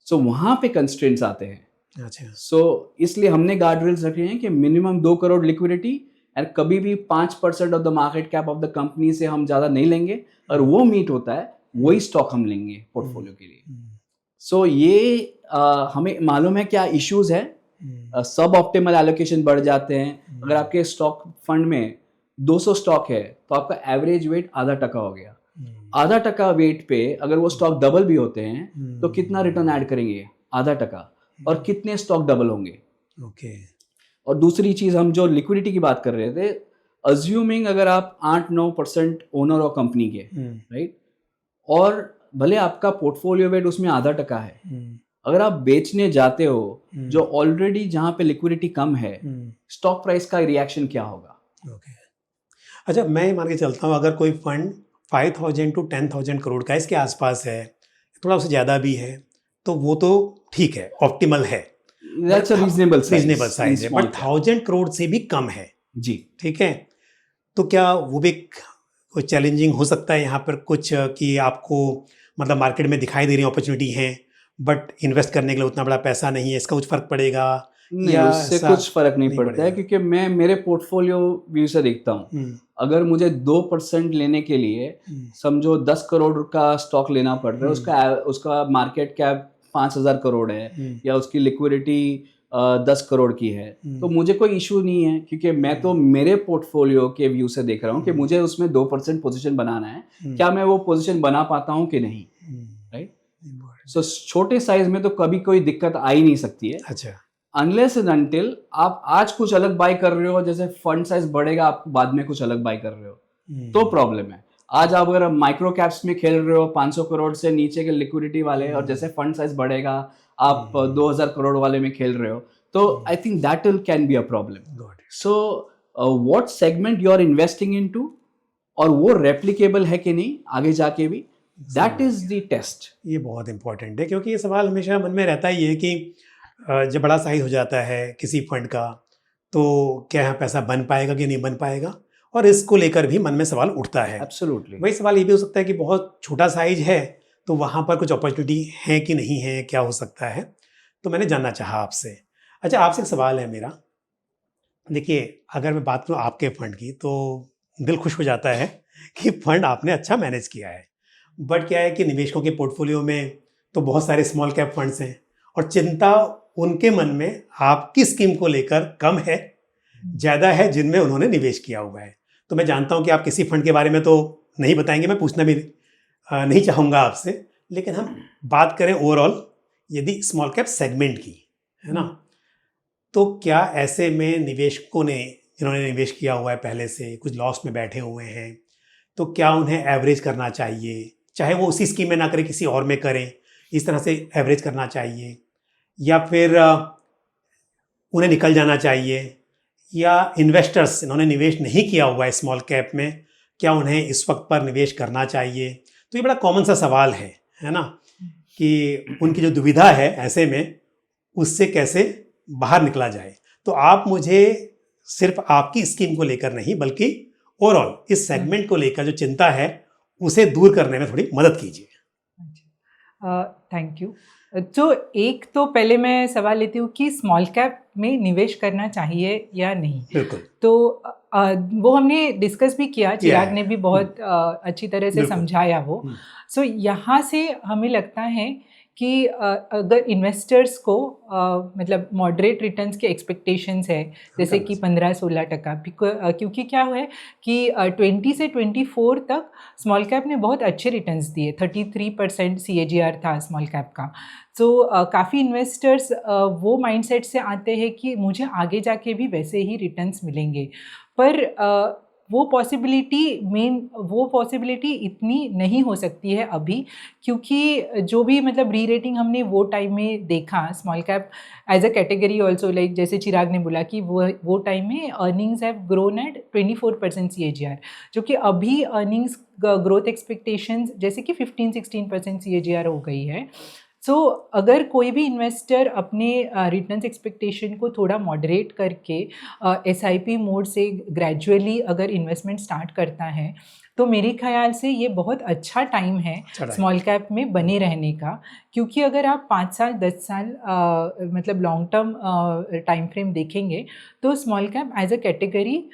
सो वहां पे कंस्ट्रेंट्स आते हैं। अच्छा। सो इसलिए हमने गार्ड रेल्स रखे हैं कि मिनिमम 2 करोड़ लिक्विडिटी और कभी भी 5% of the market cap of the company से हम ज्यादा नहीं लेंगे, और वो मीट होता है वही स्टॉक हम लेंगे पोर्टफोलियो के लिए। सो ये हमें मालूम है क्या इश्यूज है। सब ऑप्टिमल एलोकेशन बढ़ जाते हैं। अगर आपके स्टॉक फंड में 200 स्टॉक है तो आपका एवरेज वेट आधा टका हो गया। आधा टका वेट पे अगर वो स्टॉक डबल भी होते हैं तो कितना रिटर्न ऐड करेंगे? आधा टका। और कितने स्टॉक डबल होंगे? ओके। और दूसरी चीज हम जो लिक्विडिटी की बात कर रहे थे, अज्यूमिंग अगर आप 8-9% ओनर हो कंपनी के, राइट, और भले आपका पोर्टफोलियो वेट उसमें आधा टका है, अगर आप बेचने जाते हो जो ऑलरेडी जहां पे लिक्विडिटी कम है, स्टॉक प्राइस का रिएक्शन क्या होगा? ओके। अच्छा, मैं मान के चलता हूँ अगर कोई फंड 5,000 to 10,000 करोड़ का इसके आसपास है, थोड़ा उससे ज़्यादा भी है, तो वो तो ठीक है, ऑप्टिमल है, दैट्स अ रीजनेबल साइज है, बट 1,000 करोड़ से भी कम है, जी, ठीक है, तो क्या वो भी कोई चैलेंजिंग हो सकता है यहाँ पर कुछ कि आपको मतलब मार्केट में दिखाई दे रही अपॉर्चुनिटी हैं बट इन्वेस्ट करने के लिए उतना बड़ा पैसा नहीं है, इसका कुछ फर्क पड़ेगा? नहीं, या उससे ऐसा कुछ फर्क नहीं पड़ता है क्योंकि मैं मेरे पोर्टफोलियो व्यू से देखता हूँ। अगर मुझे 2% लेने के लिए समझो 10 करोड़ का स्टॉक लेना पड़ रहा है, उसका मार्केट कैप 5,000 करोड़ है या उसकी लिक्विडिटी 10 करोड़ की है, तो मुझे कोई इशू नहीं है क्योंकि मैं तो मेरे पोर्टफोलियो के व्यू से देख रहा हूँ कि मुझे उसमें 2% पोजीशन बनाना है, क्या मैं वो पोजीशन बना पाता हूँ कि नहीं, राइट? सो छोटे साइज में तो कभी कोई दिक्कत आ ही नहीं सकती है। अच्छा। अनलेस एंड अनटिल आप आज कुछ अलग बाय कर रहे हो, जैसे फंड साइज बढ़ेगा आप बाद में कुछ अलग बाय कर रहे हो तो प्रॉब्लम है। आज आप अगर माइक्रो कैप्स में खेल रहे हो 500 करोड़ से नीचे के लिक्विडिटी वाले, और जैसे फंड साइज बढ़ेगा आप 2,000 करोड़ वाले में खेल रहे हो, तो I think that can be a problem. So what segment you are investing into और वो रेप्लिकेबल है कि नहीं आगे जाके भी, दैट इज द टेस्ट। ये बहुत इंपॉर्टेंट है क्योंकि ये सवाल हमेशा मन में रहता ही है कि जब बड़ा साइज हो जाता है किसी फंड का तो क्या यहाँ पैसा बन पाएगा कि नहीं बन पाएगा, और इसको लेकर भी मन में सवाल उठता है। एब्सोल्युटली। वही सवाल ये भी हो सकता है कि बहुत छोटा साइज है तो वहाँ पर कुछ अपॉर्चुनिटी है कि नहीं है, क्या हो सकता है, तो मैंने जानना चाहा आपसे। अच्छा, आपसे एक सवाल है मेरा। देखिए, अगर मैं बात करूँ आपके फंड की तो दिल खुश हो जाता है कि फंड आपने अच्छा मैनेज किया है, बट क्या है कि निवेशकों के पोर्टफोलियो में तो बहुत सारे स्मॉल कैप फंड्स हैं और चिंता उनके मन में आपकी स्कीम को लेकर कम है, ज़्यादा है जिनमें उन्होंने निवेश किया हुआ है। तो मैं जानता हूं कि आप किसी फंड के बारे में तो नहीं बताएंगे, मैं पूछना भी नहीं चाहूँगा आपसे, लेकिन हम बात करें ओवरऑल यदि स्मॉल कैप सेगमेंट की, है ना, तो क्या ऐसे में निवेशकों ने जिन्होंने निवेश किया हुआ है पहले से कुछ लॉस में बैठे हुए हैं तो क्या उन्हें एवरेज करना चाहिए, चाहे वो उसी स्कीम में ना करें किसी और में करें, इस तरह से एवरेज करना चाहिए, या फिर उन्हें निकल जाना चाहिए, या इन्वेस्टर्स इन्होंने निवेश नहीं किया हुआ है स्मॉल कैप में, क्या उन्हें इस वक्त पर निवेश करना चाहिए। तो ये बड़ा कॉमन सा सवाल है ना, कि उनकी जो दुविधा है ऐसे में उससे कैसे बाहर निकला जाए। तो आप मुझे सिर्फ आपकी स्कीम को लेकर नहीं बल्कि ओवरऑल इस सेगमेंट को लेकर जो चिंता है उसे दूर करने में थोड़ी मदद कीजिए। Thank you. तो एक तो पहले मैं सवाल लेती हूँ कि स्मॉल कैप में निवेश करना चाहिए या नहीं। बिल्कुल। तो वो हमने डिस्कस भी किया, चिराग ने भी बहुत अच्छी तरह से समझाया वो। सो यहाँ से हमें लगता है कि अगर इन्वेस्टर्स को मतलब मॉडरेट रिटर्न्स के एक्सपेक्टेशंस है, जैसे कि 15-16%, क्योंकि क्या हुआ है कि 20 से 24 तक स्मॉल कैप ने बहुत अच्छे रिटर्न्स दिए, 33% CAGR था स्मॉल कैप का। तो काफ़ी इन्वेस्टर्स वो माइंडसेट से आते हैं कि मुझे आगे जाके भी वैसे ही रिटर्न्स मिलेंगे, पर वो पॉसिबिलिटी इतनी नहीं हो सकती है अभी, क्योंकि जो भी मतलब री रेटिंग हमने वो टाइम में देखा small cap as a category also, like जैसे चिराग ने बोला कि वो टाइम में earnings have grown at 24% CAGR, जो कि अभी अर्निंग्स ग्रोथ एक्सपेक्टेशंस जैसे कि 15-16% CAGR हो गई है। सो अगर कोई भी इन्वेस्टर अपने रिटर्न्स एक्सपेक्टेशन को थोड़ा मॉडरेट करके SIP मोड से ग्रेजुअली अगर इन्वेस्टमेंट स्टार्ट करता है, तो मेरे ख्याल से ये बहुत अच्छा टाइम है स्मॉल कैप में बने रहने का, क्योंकि अगर आप 5 साल 10 साल मतलब लॉन्ग टर्म टाइम फ्रेम देखेंगे तो small cap as a category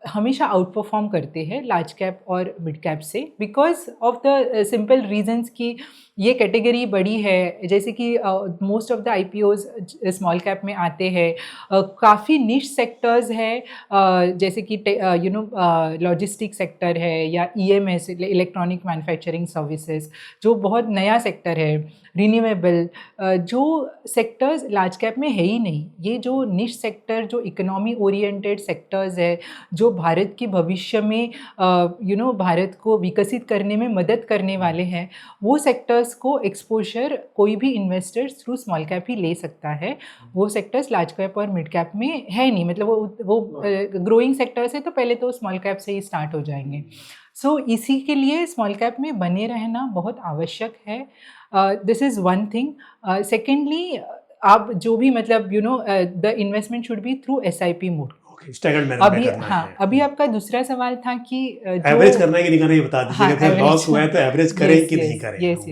हमेशा आउट परफॉर्म करते हैं लार्ज कैप और मिड कैप से, because of the simple reasons कि ये कैटेगरी बड़ी है, जैसे कि most of the IPOs small cap में आते हैं, काफ़ी निश सेक्टर्स है, जैसे कि लॉजिस्टिक सेक्टर है या EMS इलेक्ट्रॉनिक मैन्युफैक्चरिंग सर्विसेज जो बहुत नया सेक्टर है, रिन्यूएबल, जो सेक्टर्स लार्ज कैप में है ही नहीं। ये जो निश सेक्टर, जो इकोनॉमी ओरिएंटेड सेक्टर्स है, जो भारत के भविष्य में भारत को विकसित करने में मदद करने वाले हैं, वो सेक्टर्स को एक्सपोजर कोई भी इन्वेस्टर्स थ्रू स्मॉल कैप ही ले सकता है। वो सेक्टर्स लार्ज कैप और मिड कैप में है नहीं, मतलब वो ग्रोइंग सेक्टर्स है, तो पहले तो स्मॉल कैप से ही स्टार्ट हो जाएंगे। सो इसी के लिए स्मॉल कैप में बने रहना बहुत आवश्यक है। This is one thing. Secondly, आप जो भी मतलब the investment should be through SIP mode. Staggered manner में करना है। अभी आपका दूसरा सवाल था कि एवरेज करना है कि नहीं करना, ये बता दीजिए। लॉस हुआ है तो एवरेज करें कि नहीं करें। यस।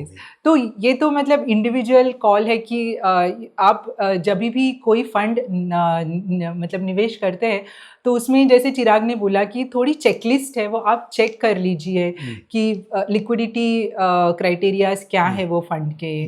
तो ये तो मतलब इंडिविजुअल कॉल है कि आप जब भी कोई फंड मतलब निवेश करते हैं तो उसमें जैसे चिराग ने बोला कि थोड़ी चेकलिस्ट है, वो आप चेक कर लीजिए कि लिक्विडिटी क्राइटेरियाज क्या है वो फंड के।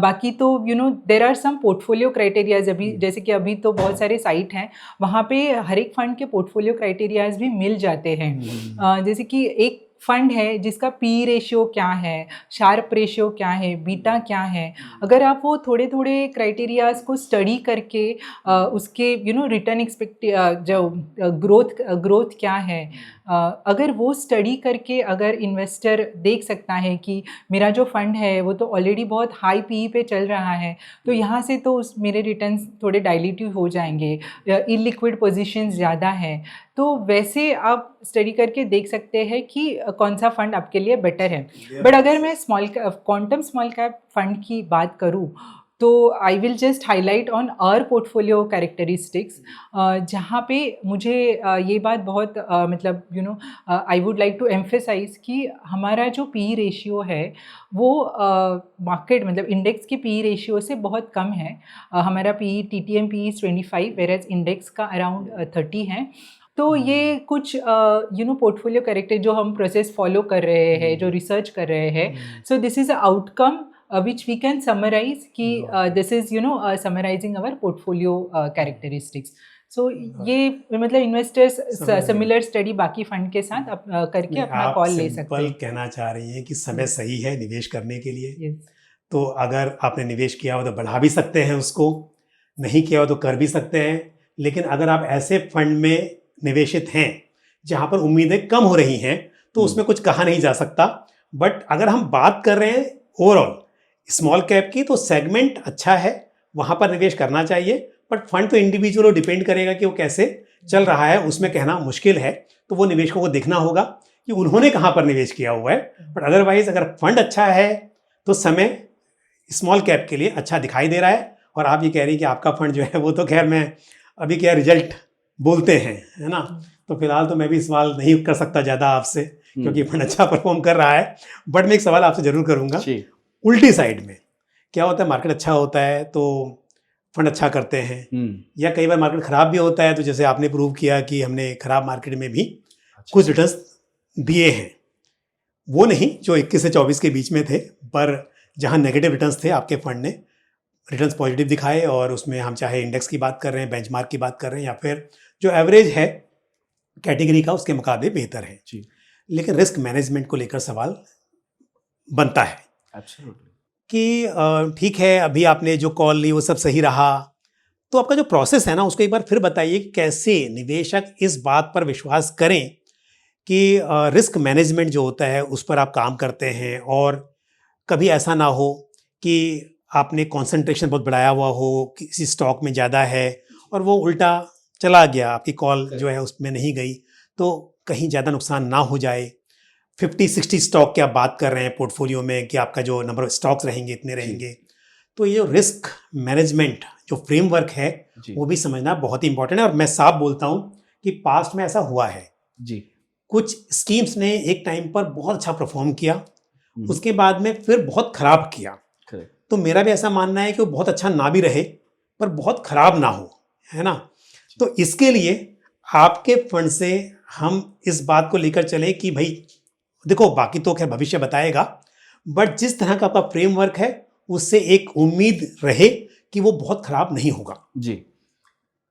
बाकी तो there are some portfolio criterias, अभी जैसे कि अभी तो बहुत सारे साइट हैं वहाँ पे हर एक फंड के पोर्टफोलियो क्राइटेरियाज भी मिल जाते हैं। जैसे कि एक फंड है जिसका PE रेशियो क्या है, शार्प रेशियो क्या है, बीटा क्या है, अगर आप वो थोड़े थोड़े क्राइटेरियाज को स्टडी करके उसके रिटर्न जो ग्रोथ क्या है, अगर वो स्टडी करके अगर इन्वेस्टर देख सकता है कि मेरा जो फंड है वो तो ऑलरेडी बहुत हाई PE पे चल रहा है, तो यहाँ से तो मेरे रिटर्न्स थोड़े डाइल्यूटिव हो जाएंगे, इलिक्विड पोजीशंस ज़्यादा है, तो वैसे आप स्टडी करके देख सकते हैं कि कौन सा फंड आपके लिए बेटर है। बट अगर मैं क्वांटम स्मॉल कैप फंड की बात करूँ तो I will just highlight on our portfolio characteristics, जहाँ पे मुझे ये बात बहुत मतलब I would like to emphasise कि हमारा जो PE रेशियो है वो मार्केट मतलब इंडेक्स के PE रेशियो से बहुत कम है। हमारा TTM PE 25 वेयरएज इंडेक्स का अराउंड 30 है। तो ये कुछ पोर्टफोलियो कैरेक्टर जो हम प्रोसेस फॉलो कर रहे हैं, जो रिसर्च कर रहे हैं, so this is a outcome which we can summarize कि this is summarizing our portfolio characteristics. So ये मतलब इन्वेस्टर्स सिमिलर स्टडी बाकी फंड के साथ करके अपना कॉल ले सकते हैं। आप कहना चाह रही हैं कि समय सही है निवेश करने के लिए। तो अगर आपने निवेश किया हो तो बढ़ा भी सकते हैं उसको, नहीं किया हो तो कर भी सकते हैं, लेकिन अगर आप ऐसे फंड में निवेशित हैं जहाँ पर उम्मीदें कम हो रही हैं तो उसमें कुछ कहा नहीं जा सकता। बट अगर हम बात कर रहे हैं ओवरऑल स्मॉल कैप की, तो सेगमेंट अच्छा है, वहाँ पर निवेश करना चाहिए। बट फंड तो इंडिविजुअल और डिपेंड करेगा कि वो कैसे चल रहा है, उसमें कहना मुश्किल है। तो वो निवेशकों को देखना होगा कि उन्होंने कहाँ पर निवेश किया हुआ है। बट अदरवाइज अगर फंड अच्छा है तो समय स्मॉल कैप के लिए अच्छा दिखाई दे रहा है। और आप ये कह रही हैं कि आपका फंड जो है वो तो खैर मैं अभी क्या रिजल्ट बोलते हैं, है ना, तो फिलहाल तो मैं भी सवाल नहीं कर सकता ज़्यादा आपसे, क्योंकि फंड अच्छा परफॉर्म कर रहा है। बट मैं एक सवाल आपसे जरूर करूँगा, उल्टी साइड में क्या होता है, मार्केट अच्छा होता है तो फंड अच्छा करते हैं, या कई बार मार्केट ख़राब भी होता है, तो जैसे आपने प्रूव किया कि हमने ख़राब मार्केट में भी कुछ रिटर्न्स दिए हैं, वो नहीं जो 21 से 24 के बीच में थे, पर जहाँ नेगेटिव रिटर्न्स थे आपके फंड ने रिटर्न्स पॉजिटिव दिखाए। और उसमें हम चाहे इंडेक्स की बात कर रहे हैं, बेंचमार्क की बात कर रहे हैं, या फिर जो एवरेज है कैटेगरी का उसके मुकाबले बेहतर है जी। लेकिन रिस्क मैनेजमेंट को लेकर सवाल बनता है कि ठीक है, अभी आपने जो कॉल ली वो सब सही रहा, तो आपका जो प्रोसेस है ना उसको एक बार फिर बताइए कि कैसे निवेशक इस बात पर विश्वास करें कि रिस्क मैनेजमेंट जो होता है उस पर आप काम करते हैं, और कभी ऐसा ना हो कि आपने कंसंट्रेशन बहुत बढ़ाया हुआ हो, किसी स्टॉक में ज़्यादा है और वो उल्टा चला गया, आपकी कॉल जो है उसमें नहीं गई, तो कहीं ज़्यादा नुकसान ना हो जाए। 50-60 स्टॉक की आप बात कर रहे हैं पोर्टफोलियो में कि आपका जो नंबर ऑफ स्टॉक्स रहेंगे इतने रहेंगे, तो ये रिस्क मैनेजमेंट जो फ्रेमवर्क है वो भी समझना बहुत ही इंपॉर्टेंट है। और मैं साफ बोलता हूँ कि पास्ट में ऐसा हुआ है जी, कुछ स्कीम्स ने एक टाइम पर बहुत अच्छा परफॉर्म किया, उसके बाद में फिर बहुत खराब किया। तो मेरा भी ऐसा मानना है कि वो बहुत अच्छा ना भी रहे पर बहुत खराब ना हो, है ना। तो इसके लिए आपके फंड से हम इस बात को लेकर चलें कि भाई देखो, बाकी तो खैर भविष्य बताएगा, बट जिस तरह का आपका फ्रेमवर्क है उससे एक उम्मीद रहे कि वो बहुत खराब नहीं होगा जी।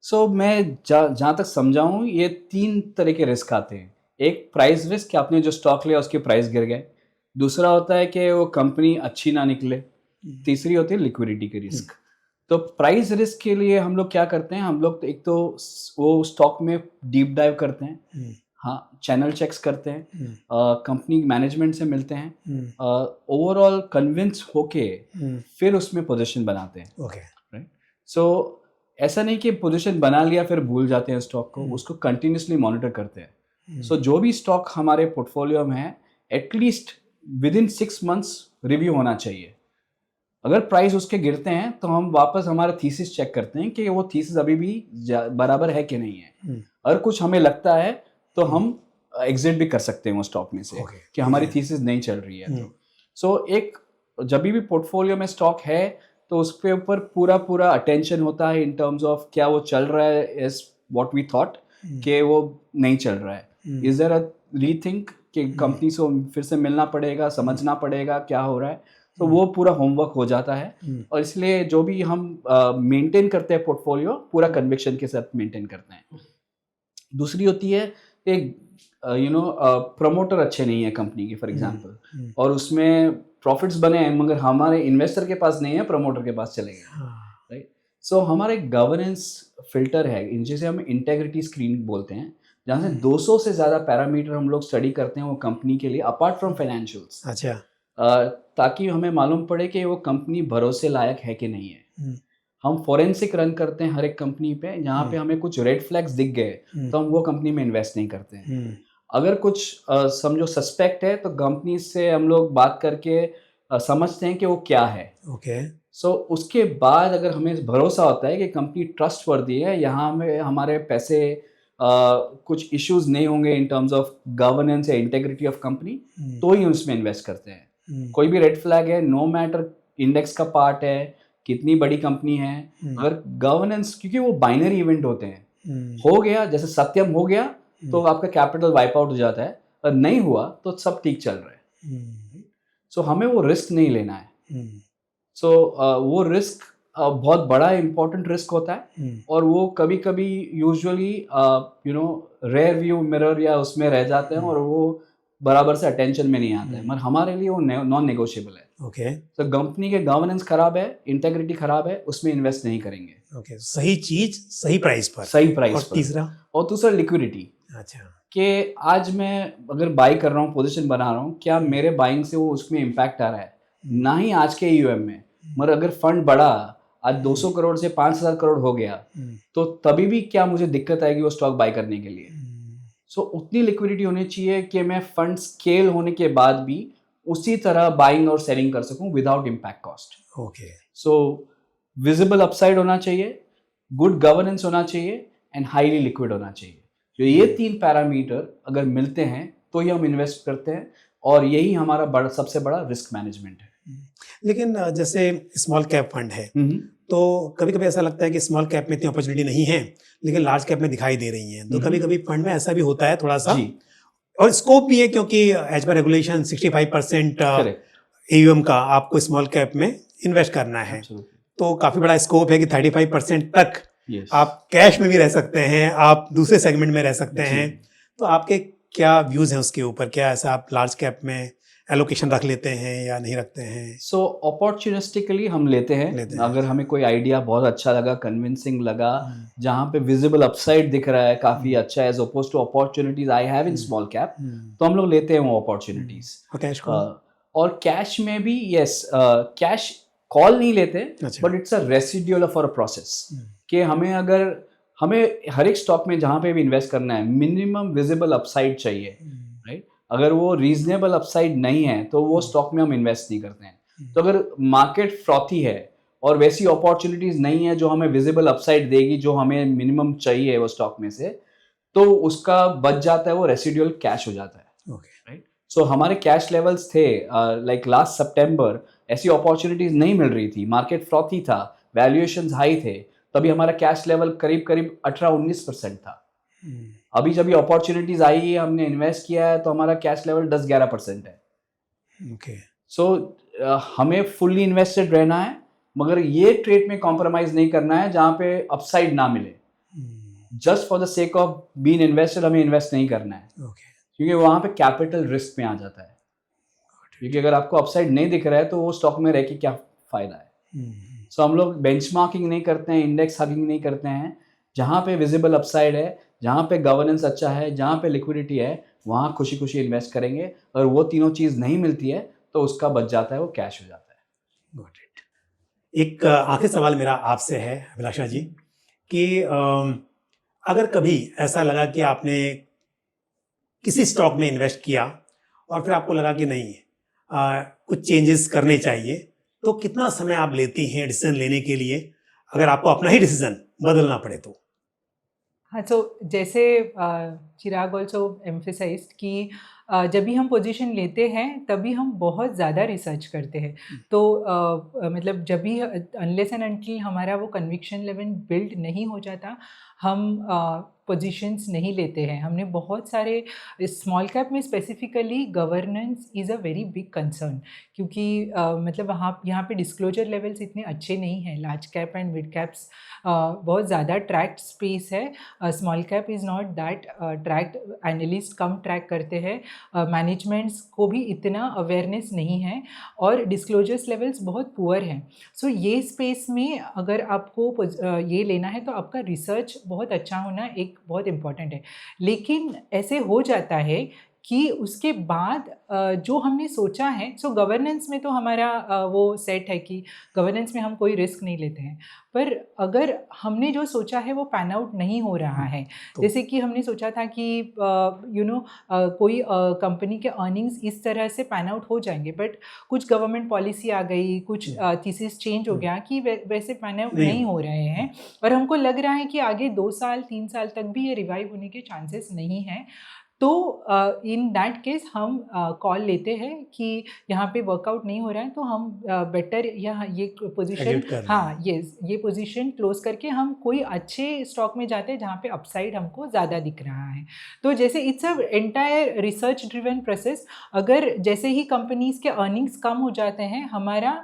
सो मैं जहाँ तक समझाऊँ, ये 3 तरह के रिस्क आते हैं। एक प्राइस रिस्क कि आपने जो स्टॉक लिया उसके प्राइस गिर गए, दूसरा होता है कि वो कंपनी अच्छी ना निकले, तीसरी होती है लिक्विडिटी की रिस्क। तो प्राइस रिस्क के लिए हम लोग क्या करते हैं, हम लोग एक तो वो स्टॉक में डीप डाइव करते हैं, हाँ, चैनल चेक्स करते हैं, कंपनी मैनेजमेंट से मिलते हैं, ओवरऑल कन्विंस होके फिर उसमें पोजीशन बनाते हैं। Okay, right. सो ऐसा नहीं कि पोजीशन बना लिया फिर भूल जाते हैं स्टॉक को, उसको कंटिन्यूसली मॉनिटर करते हैं। सो जो भी स्टॉक हमारे पोर्टफोलियो में है एटलीस्ट विदिन 6 मंथ्स रिव्यू होना चाहिए। अगर प्राइस उसके गिरते हैं तो हम वापस हमारा थीसिस चेक करते हैं कि वो थीसिस अभी भी बराबर है कि नहीं है। अगर कुछ हमें लगता है तो हम एग्जिट भी कर सकते हैं वो स्टॉक में से, कि हमारी थीसिस नहीं चल रही है। तो सो एक जब भी पोर्टफोलियो में स्टॉक है तो उसके ऊपर पूरा अटेंशन होता है इन टर्म्स ऑफ क्या वो चल रहा है इज व्हाट वी थॉट, कि वो नहीं चल रहा है, इज देयर अ रीथिंक कि कंपनी से फिर से मिलना पड़ेगा, समझना पड़ेगा क्या हो रहा है। तो वो पूरा होमवर्क हो जाता है, और इसलिए जो भी हम मेंटेन करते हैं पोर्टफोलियो पूरा कन्विक्शन के साथ मेंटेन करते हैं। दूसरी होती है एक प्रमोटर अच्छे नहीं है कंपनी के फॉर एग्जांपल, और उसमें प्रॉफिट्स बने हैं मगर हमारे इन्वेस्टर के पास नहीं है, प्रमोटर के पास चले गए, राइट। सो हमारा एक गवर्नेंस फिल्टर है जिसे हम इंटेग्रिटी स्क्रीन बोलते हैं, जहाँ से 200 से ज़्यादा पैरामीटर हम लोग स्टडी करते हैं वो कंपनी के लिए अपार्ट फ्रॉम फाइनेंशियल्स। अच्छा, ताकि हमें मालूम पड़े कि वो कंपनी भरोसे लायक है कि नहीं है। हम फोरेंसिक रन करते हैं हर एक कंपनी पे, जहाँ पे हमें कुछ रेड फ्लैग्स दिख गए तो हम वो कंपनी में इन्वेस्ट नहीं करते हैं। अगर कुछ समझो सस्पेक्ट है तो कंपनी से हम लोग बात करके समझते हैं कि वो क्या है। ओके। सो उसके बाद अगर हमें भरोसा होता है कि कंपनी ट्रस्टवर्दी है, यहाँ में हमारे पैसे कुछ इश्यूज नहीं होंगे इन टर्म्स ऑफ गवर्नेंस या इंटेग्रिटी ऑफ कंपनी, तो ही उसमें इन्वेस्ट करते हैं। कोई भी रेड फ्लैग है, नो मैटर इंडेक्स का पार्ट है, कितनी बड़ी कंपनी है, अगर गवर्नेंस, क्योंकि वो बाइनरी इवेंट होते हैं, हो गया जैसे सत्यम हो गया तो आपका कैपिटल वाइप आउट हो जाता है, और नहीं हुआ तो सब ठीक चल रहा है। सो हमें वो रिस्क नहीं लेना है। सो वो रिस्क बहुत बड़ा इंपॉर्टेंट रिस्क होता है, और वो कभी कभी यूजुअली रेयर व्यू मिरर या उसमें रह जाते हैं और वो बराबर से अटेंशन में नहीं आता है, मगर हमारे लिए वो नॉन नेगोशिएबल है। ओके। तो कंपनी के गवर्नेंस खराब है, इंटेग्रिटी खराब है, उसमें इन्वेस्ट नहीं करेंगे। ओके, सही चीज सही प्राइस पर, सही प्राइस और पर। तीसरा और दूसरा लिक्विडिटी। अच्छा। कि आज मैं अगर बाई कर रहा हूँ, पोजीशन बना रहा हूँ, क्या मेरे बाइंग से वो उसमें इम्पैक्ट आ रहा है? ना ही आज के यूएम में, मगर अगर फंड बढ़ा, आज 200 करोड़ से 5,000 करोड़ हो गया, तो तभी भी क्या मुझे दिक्कत आएगी वो स्टॉक बाय करने के लिए? सो उतनी लिक्विडिटी होनी चाहिए कि मैं फंड स्केल होने के बाद भी उसी तरह बाइंग और सेलिंग कर सकूं विदाउट इम्पैक्ट कॉस्ट। ओके। सो विजिबल अपसाइड होना चाहिए, गुड गवर्नेंस होना चाहिए एंड हाईली लिक्विड होना चाहिए। तो ये 3 पैरामीटर अगर मिलते हैं तो ही हम इन्वेस्ट करते हैं, और यही हमारा सबसे बड़ा रिस्क मैनेजमेंट है। लेकिन जैसे स्मॉल कैप फंड है, तो कभी कभी ऐसा लगता है कि स्मॉल कैप में इतनी अपॉर्चुनिटी नहीं है लेकिन लार्ज कैप में दिखाई दे रही है, तो कभी कभी फंड में ऐसा भी होता है थोड़ा सा, जी, और स्कोप भी है क्योंकि as per regulation 65% correct, AUM का आपको स्मॉल कैप में इन्वेस्ट करना है, तो काफी बड़ा स्कोप है कि 35% तक यस। आप कैश में भी रह सकते हैं, आप दूसरे सेगमेंट में रह सकते जी। हैं। तो आपके क्या व्यूज हैं उसके ऊपर? क्या ऐसा आप लार्ज कैप में एलोकेशन रख लेते हैं या नहीं रखते हैं? सो अपॉर्चुनिस्टिकली हम लेते हैं, अगर हमें कोई आइडिया बहुत अच्छा लगा, कन्विंसिंग लगा, जहाँ पे विजिबल अपसाइड दिख रहा है काफी अच्छा as oppose to opportunities I have in small cap, तो हम लोग लेते हैं वो अपॉर्चुनिटीज। कैश को और कैश में भी यस, कैश कॉल नहीं लेते, but it's a residual of a process कि हमें हर एक स्टॉक में जहाँ पे भी इन्वेस्ट करना है मिनिमम विजिबल अपसाइड चाहिए, राइट? अगर वो रीजनेबल अपसाइड नहीं है तो वो स्टॉक में हम इन्वेस्ट नहीं करते हैं। तो अगर मार्केट फ्रॉथी है और वैसी अपॉर्चुनिटीज नहीं है जो हमें विजिबल अपसाइड देगी, जो हमें मिनिमम चाहिए वो स्टॉक में से, तो उसका बच जाता है, वो रेसिड्यूल कैश हो जाता है, राइट? सो हमारे कैश लेवल्स थे लाइक लास्ट सितंबर, ऐसी अपॉर्चुनिटीज नहीं मिल रही थी, मार्केट फ्रॉथी था, वैल्यूएशंस हाई थे, तभी हमारा कैश लेवल करीब करीब 18-19% था। अभी जब ये अपॉर्चुनिटीज आई है, हमने इन्वेस्ट किया है, तो हमारा कैश लेवल 10-11% है। ओके। सो हमें फुल्ली इन्वेस्टेड रहना है, मगर ये ट्रेड में कॉम्प्रोमाइज नहीं करना है जहाँ पे अपसाइड ना मिले। Just for the sake of being invested हमें इन्वेस्ट नहीं करना है, क्योंकि वहाँ पे कैपिटल रिस्क में आ जाता है। क्योंकि अगर आपको अपसाइड नहीं दिख रहा है तो वो स्टॉक में रह के क्या फायदा है। सो हम लोग बेंचमार्किंग नहीं करते हैं, इंडेक्स हगिंग नहीं करते हैं। जहाँ पे विजिबल अपसाइड है, जहाँ पे गवर्नेंस अच्छा है, जहाँ पे लिक्विडिटी है, वहाँ खुशी खुशी इन्वेस्ट करेंगे। और वो तीनों चीज़ नहीं मिलती है तो उसका बच जाता है, वो कैश हो जाता है। Got it. एक आखिरी सवाल मेरा आपसे है अभिलाषा जी, कि अगर कभी ऐसा लगा कि आपने किसी स्टॉक में इन्वेस्ट किया और फिर आपको लगा कि नहीं कुछ चेंजेस करने चाहिए, तो कितना समय आप लेती हैं डिसीजन लेने के लिए, अगर आपको अपना ही डिसीजन बदलना पड़े तो? हाँ, तो जैसे चिराग ऑल्सो एम्फेसाइज्ड कि जब भी हम पोजीशन लेते हैं तभी हम बहुत ज़्यादा रिसर्च करते हैं। तो मतलब जब भी अनलेस एंड अनटिल हमारा वो कन्विक्शन लेवल बिल्ड नहीं हो जाता, हम पोजीशंस नहीं लेते हैं। हमने बहुत सारे स्मॉल कैप में specifically governance is a very big concern, क्योंकि मतलब यहाँ पे डिस्क्लोजर लेवल्स इतने अच्छे नहीं हैं। Large cap and mid caps बहुत ज़्यादा ट्रैक्ड स्पेस है, small cap is not that tracked, analyst come track करते हैं, मैनेजमेंट्स को भी इतना अवेयरनेस नहीं है और डिस्क्लोजर्स लेवल्स बहुत पुअर हैं। सो ये स्पेस में अगर आपको ये लेना है तो आपका रिसर्च बहुत अच्छा होना एक बहुत इम्पॉर्टेंट है। लेकिन ऐसे हो जाता है कि उसके बाद जो हमने सोचा है, सो गवर्नेंस में तो हमारा वो सेट है कि गवर्नेंस में हम कोई रिस्क नहीं लेते हैं, पर अगर हमने जो सोचा है वो पैन आउट नहीं हो रहा है, जैसे कि हमने सोचा था कि कोई कंपनी के अर्निंग्स इस तरह से पैन आउट हो जाएंगे, बट कुछ गवर्नमेंट पॉलिसी आ गई, कुछ थीसिस चेंज हो गया कि वैसे पैन आउट नहीं हो रहे हैं, और हमको लग रहा है कि आगे 2 साल 3 साल तक भी ये रिवाइव होने के चांसेस नहीं हैं। तो इन दैट केस हम कॉल लेते हैं कि यहाँ पे वर्कआउट नहीं हो रहा है, तो हम बेटर ये पोजीशन, हाँ ये पोजीशन क्लोज करके हम कोई अच्छे स्टॉक में जाते हैं जहाँ पे अपसाइड हमको ज़्यादा दिख रहा है। तो जैसे it's a entire research driven process. अगर जैसे ही कंपनीज के अर्निंग्स कम हो जाते हैं, हमारा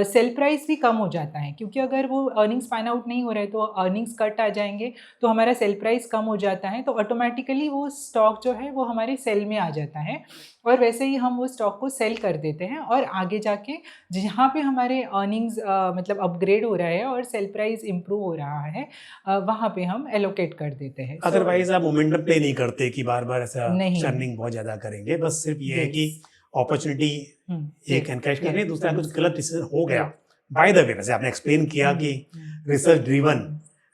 सेल प्राइस भी कम हो जाता है, क्योंकि अगर वो अर्निंग्स पैन आउट नहीं हो रहे तो अर्निंग्स कट आ जाएंगे, तो हमारा सेल प्राइस कम हो जाता है, तो ऑटोमेटिकली वो स्टॉक जो है वो हमारे सेल में आ जाता है और वैसे ही हम वो स्टॉक को सेल कर देते हैं और आगे जाके जहाँ पे हमारे अर्निंग्स मतलब अपग्रेड हो रहा है और सेल प्राइस इम्प्रूव हो रहा है वहाँ पे हम एलोकेट कर देते हैं। अदरवाइज आप मोमेंटम प्ले नहीं करते कि बार बार ऐसा नहीं। चर्निंग बहुत ज्यादा करेंगे, बस सिर्फ ये है Yes. कि अपॉर्चुनिटी एक एनकरेज कर रहे हैं, दूसरा कुछ Yes. गलत डिसीजन हो गया। बाय द वे वैसे आपने एक्सप्लेन किया कि रिसर्च ड्रिवन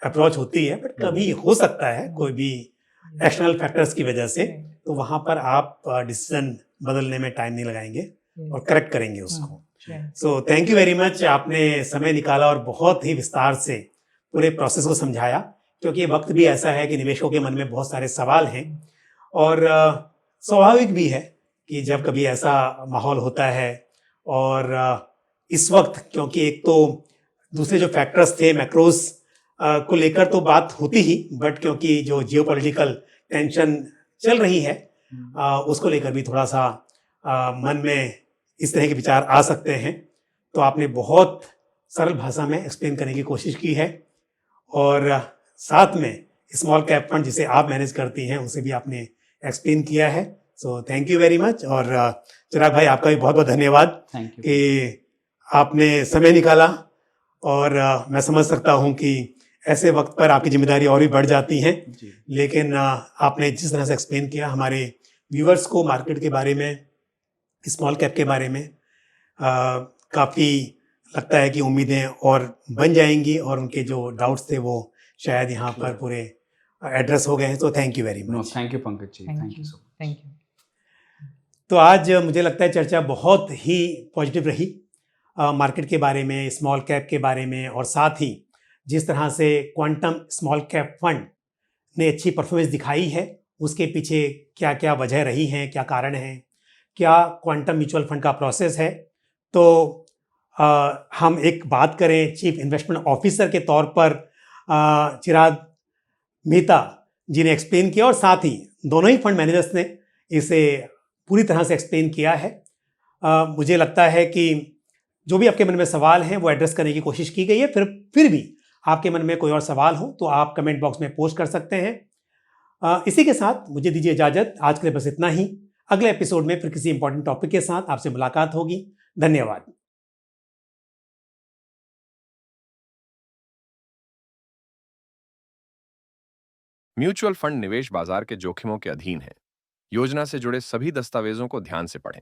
अप्रोच होती है, बट कभी हो सकता है कोई भी एक्सटर्नल फैक्टर्स की वजह से, तो वहां पर आप डिसीजन बदलने में टाइम नहीं लगाएंगे और करेक्ट करेंगे उसको। So thank you very much, आपने समय निकाला और बहुत ही विस्तार से पूरे प्रोसेस को समझाया, क्योंकि वक्त भी ऐसा है कि निवेशकों के मन में बहुत सारे सवाल हैं और स्वाभाविक भी है कि जब कभी ऐसा माहौल होता है और इस वक्त क्योंकि एक तो दूसरे जो फैक्टर्स थे मैक्रोस को लेकर तो बात होती ही, बट क्योंकि जो जियोपॉलिटिकल टेंशन चल रही है उसको लेकर भी थोड़ा सा मन में इस तरह के विचार आ सकते हैं। तो आपने बहुत सरल भाषा में एक्सप्लेन करने की कोशिश की है और साथ में स्मॉल कैप फंड जिसे आप मैनेज करती हैं उसे भी आपने एक्सप्लेन किया है। So thank you very much. और चिराग भाई आपका भी बहुत बहुत धन्यवाद कि आपने समय निकाला और मैं समझ सकता हूं कि ऐसे वक्त पर आपकी जिम्मेदारी और भी बढ़ जाती हैं, लेकिन आपने जिस तरह से एक्सप्लेन किया हमारे व्यूअर्स को मार्केट के बारे में, स्मॉल कैप के बारे में काफ़ी लगता है कि उम्मीदें और बन जाएंगी और उनके जो डाउट्स थे वो शायद यहाँ पर पूरे एड्रेस हो गए हैं। तो thank you very much. Thank you Pankaj ji, thank you so much. Thank you. तो आज मुझे लगता है चर्चा बहुत ही पॉजिटिव रही मार्केट के बारे में, स्मॉल कैप के बारे में, और साथ ही जिस तरह से क्वांटम स्मॉल कैप फंड ने अच्छी परफॉर्मेंस दिखाई है उसके पीछे क्या क्या वजह रही हैं, क्या कारण हैं, क्या क्वांटम म्यूचुअल फंड का प्रोसेस है। तो हम एक बात करें चीफ इन्वेस्टमेंट ऑफिसर के तौर पर चिराग मेहता जी ने एक्सप्लेन किया और साथ ही दोनों ही फंड मैनेजर्स ने इसे पूरी तरह से एक्सप्लेन किया है। मुझे लगता है कि जो भी आपके मन में सवाल हैं वो एड्रेस करने की कोशिश की गई है। फिर भी आपके मन में कोई और सवाल हो तो आप कमेंट बॉक्स में पोस्ट कर सकते हैं। इसी के साथ मुझे दीजिए इजाजत, आज के लिए बस इतना ही। अगले एपिसोड में फिर किसी इंपॉर्टेंट टॉपिक के साथ आपसे मुलाकात होगी। धन्यवाद। म्यूचुअल फंड निवेश बाजार के जोखिमों के अधीन है। योजना से जुड़े सभी दस्तावेजों को ध्यान से पढ़ें।